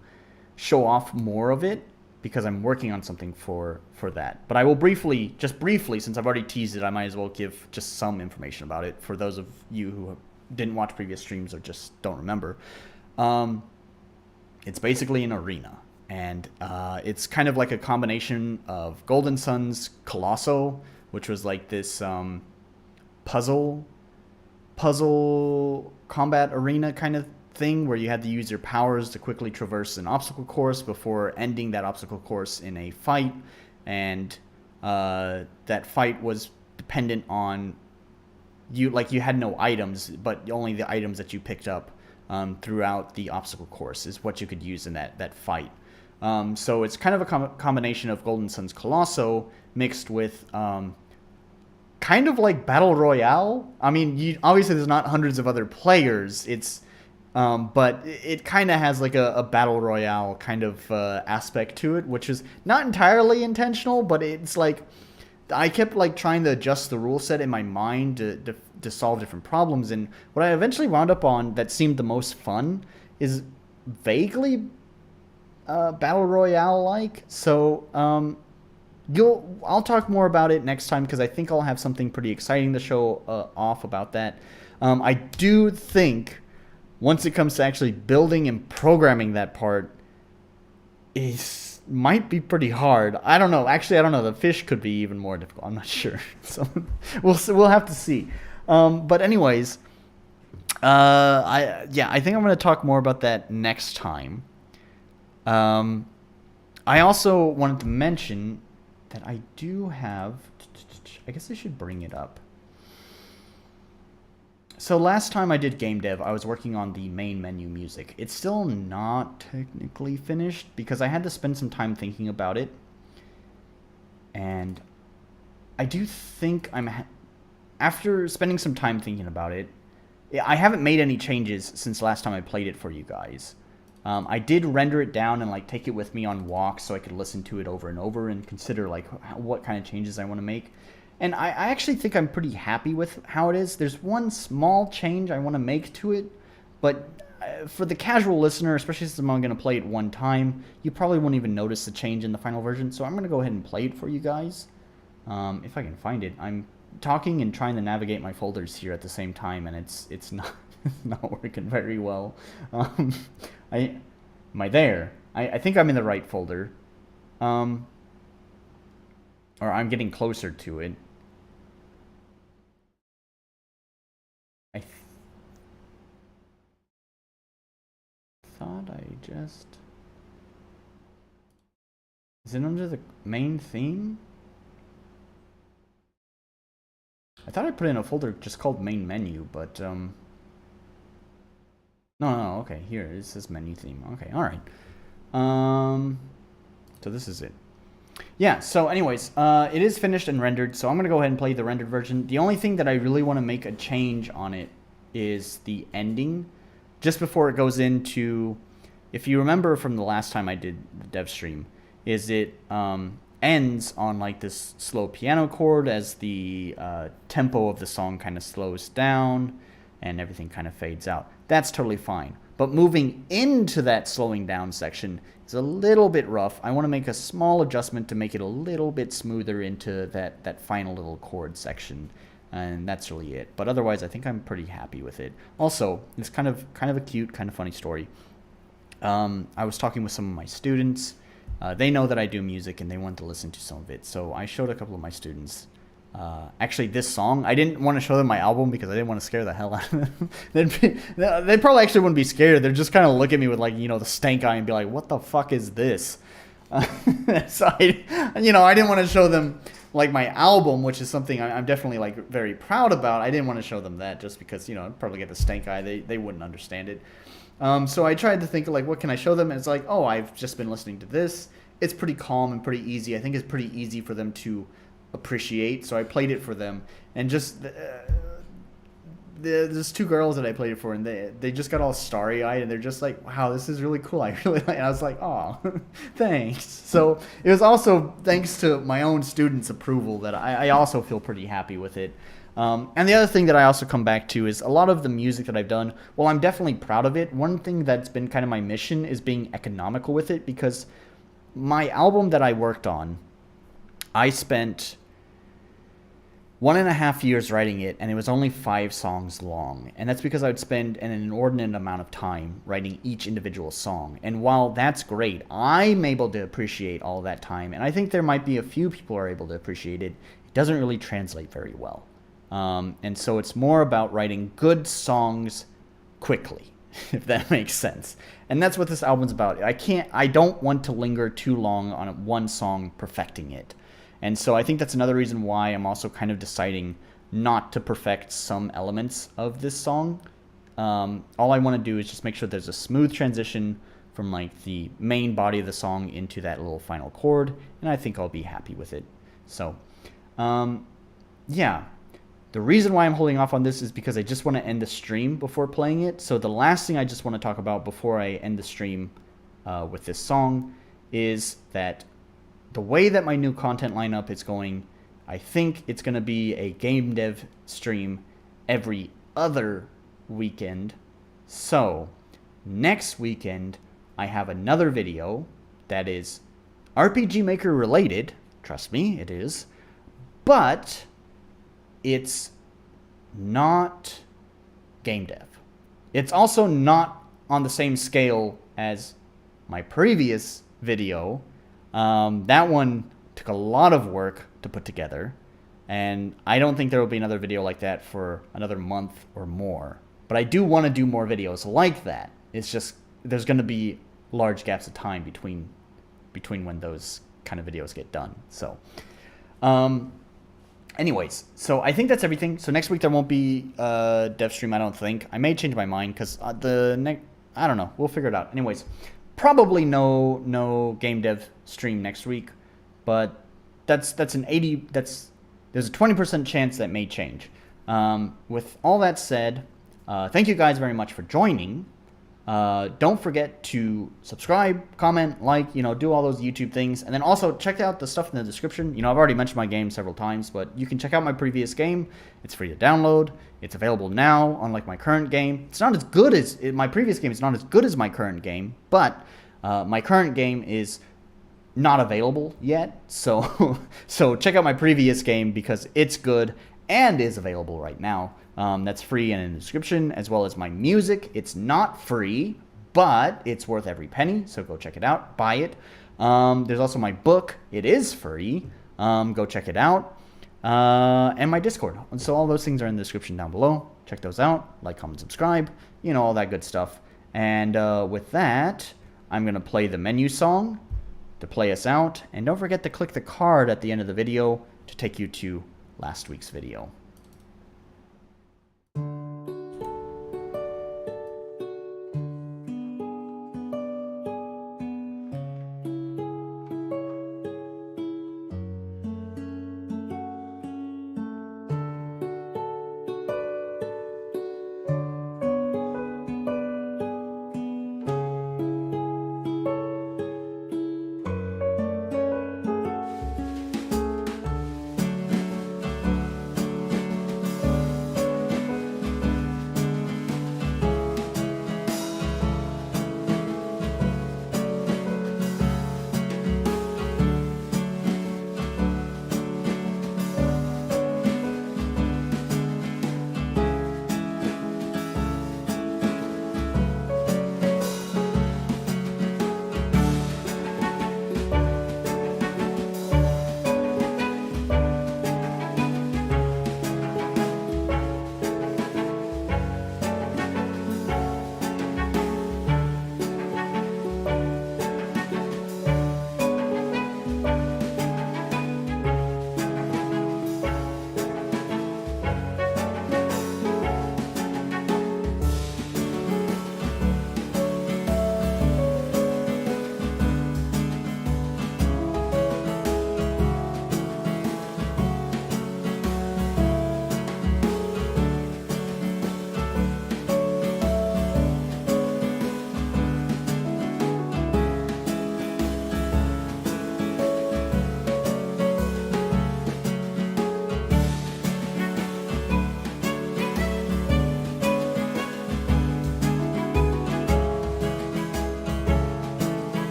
show off more of it, because I'm working on something for that. But I will briefly, since I've already teased it, I might as well give just some information about it for those of you who didn't watch previous streams or just don't remember. It's basically an arena, and it's kind of like a combination of Golden Sun's Colosso, which was like this puzzle combat arena kind of thing where you had to use your powers to quickly traverse an obstacle course before ending that obstacle course in a fight, and that fight was dependent on you, like you had no items, but only the items that you picked up throughout the obstacle course is what you could use in that fight. So it's kind of a combination of Golden Sun's Colosso mixed with kind of like Battle Royale. I mean, obviously there's not hundreds of other players. It's but it kind of has like a Battle Royale kind of aspect to it, which is not entirely intentional, but it's like I kept like trying to adjust the rule set in my mind to solve different problems, and what I eventually wound up on that seemed the most fun is vaguely Battle Royale like. So I'll talk more about it next time, because I think I'll have something pretty exciting to show off about that. I do think once it comes to actually building and programming that part, it might be pretty hard. I don't know. Actually, I don't know. The fish could be even more difficult. I'm not sure. So we'll have to see. But anyways, I think I'm going to talk more about that next time. I also wanted to mention that I do have. I guess I should bring it up. So last time I did game dev, I was working on the main menu music. It's still not technically finished because I had to spend some time thinking about it. And I do think after spending some time thinking about it, I haven't made any changes since last time I played it for you guys. I did render it down and like take it with me on walks so I could listen to it over and over and consider like what kind of changes I want to make. And I actually think I'm pretty happy with how it is. There's one small change I want to make to it, but for the casual listener, especially since I'm only going to play it one time, you probably won't even notice the change in the final version. So I'm going to go ahead and play it for you guys. If I can find it. I'm talking and trying to navigate my folders here at the same time, and it's not not working very well. Am I there? I think I'm in the right folder. Or I'm getting closer to it. I thought I just... Is it under the main theme? I thought I put in a folder just called main menu, but no, okay, here, it says menu theme. Okay, alright. So this is it. Yeah, so anyways, it is finished and rendered, so I'm going to go ahead and play the rendered version. The only thing that I really want to make a change on it is the ending. Just before it goes into, if you remember from the last time I did the dev stream, is it ends on like this slow piano chord as the tempo of the song kind of slows down and everything kind of fades out. That's totally fine. But moving into that slowing down section is a little bit rough. I want to make a small adjustment to make it a little bit smoother into that final little chord section. And that's really it. But otherwise, I think I'm pretty happy with it. Also, it's kind of a cute, kind of funny story. I was talking with some of my students. They know that I do music and they want to listen to some of it. So I showed a couple of my students actually this song. I didn't want to show them my album because I didn't want to scare the hell out of them. They probably actually wouldn't be scared. They're just kind of look at me with like, you know, the stank eye and be like, what the fuck is this? So I didn't want to show them like my album, which is something I'm definitely like very proud about. I didn't want to show them that just because, you know, I'd probably get the stank eye. They wouldn't understand it. So I tried to think of like, what can I show them? And it's like, oh, I've just been listening to this. It's pretty calm and pretty easy. I think it's pretty easy for them to appreciate. So I played it for them, and just there's two girls that I played it for, and they just got all starry-eyed, and they're just like, wow, this is really cool. I really like it. And I was like, oh, thanks. So it was also thanks to my own students' approval that I also feel pretty happy with it. And the other thing that I also come back to is a lot of the music that I've done, well, I'm definitely proud of it. One thing that's been kind of my mission is being economical with it, because my album that I worked on, I spent 1.5 years writing it, and it was only 5 songs long. And that's because I would spend an inordinate amount of time writing each individual song. And while that's great, I'm able to appreciate all that time, and I think there might be a few people who are able to appreciate it. It doesn't really translate very well. And so it's more about writing good songs quickly, if that makes sense. And that's what this album's about. I don't want to linger too long on one song perfecting it. And so I think that's another reason why I'm also kind of deciding not to perfect some elements of this song. All I want to do is just make sure there's a smooth transition from like the main body of the song into that little final chord, and I think I'll be happy with it. So, yeah. The reason why I'm holding off on this is because I just want to end the stream before playing it. So the last thing I just want to talk about before I end the stream with this song is that the way that my new content lineup is going, I think it's going to be a game dev stream every other weekend. So next weekend, I have another video that is RPG Maker related. Trust me, it is. But it's not game dev. It's also not on the same scale as my previous video. That one took a lot of work to put together, and I don't think there will be another video like that for another month or more. But I do want to do more videos like that. It's just there's going to be large gaps of time between when those kind of videos get done. So, Anyways, so I think that's everything. So next week there won't be dev stream, I don't think. I may change my mind because I don't know. We'll figure it out. Anyways, probably no game dev stream next week, but there's a 20% chance that may change. With all that said, thank you guys very much for joining. Don't forget to subscribe, comment, like, do all those YouTube things. And then also check out the stuff in the description. I've already mentioned my game several times, but you can check out my previous game. It's free to download. It's available now, unlike my current game. It's not as good as my previous game. It's not as good as my current game, but my current game is not available yet. So, so check out my previous game because it's good and is available right now. That's free and in the description, as well as my music. It's not free, but it's worth every penny, so go check it out, buy it. There's also my book. It is free. Go check it out. And my Discord. And so all those things are in the description down below. Check those out. Like, comment, subscribe. All that good stuff. And with that, I'm going to play the menu song to play us out. And don't forget to click the card at the end of the video to take you to last week's video.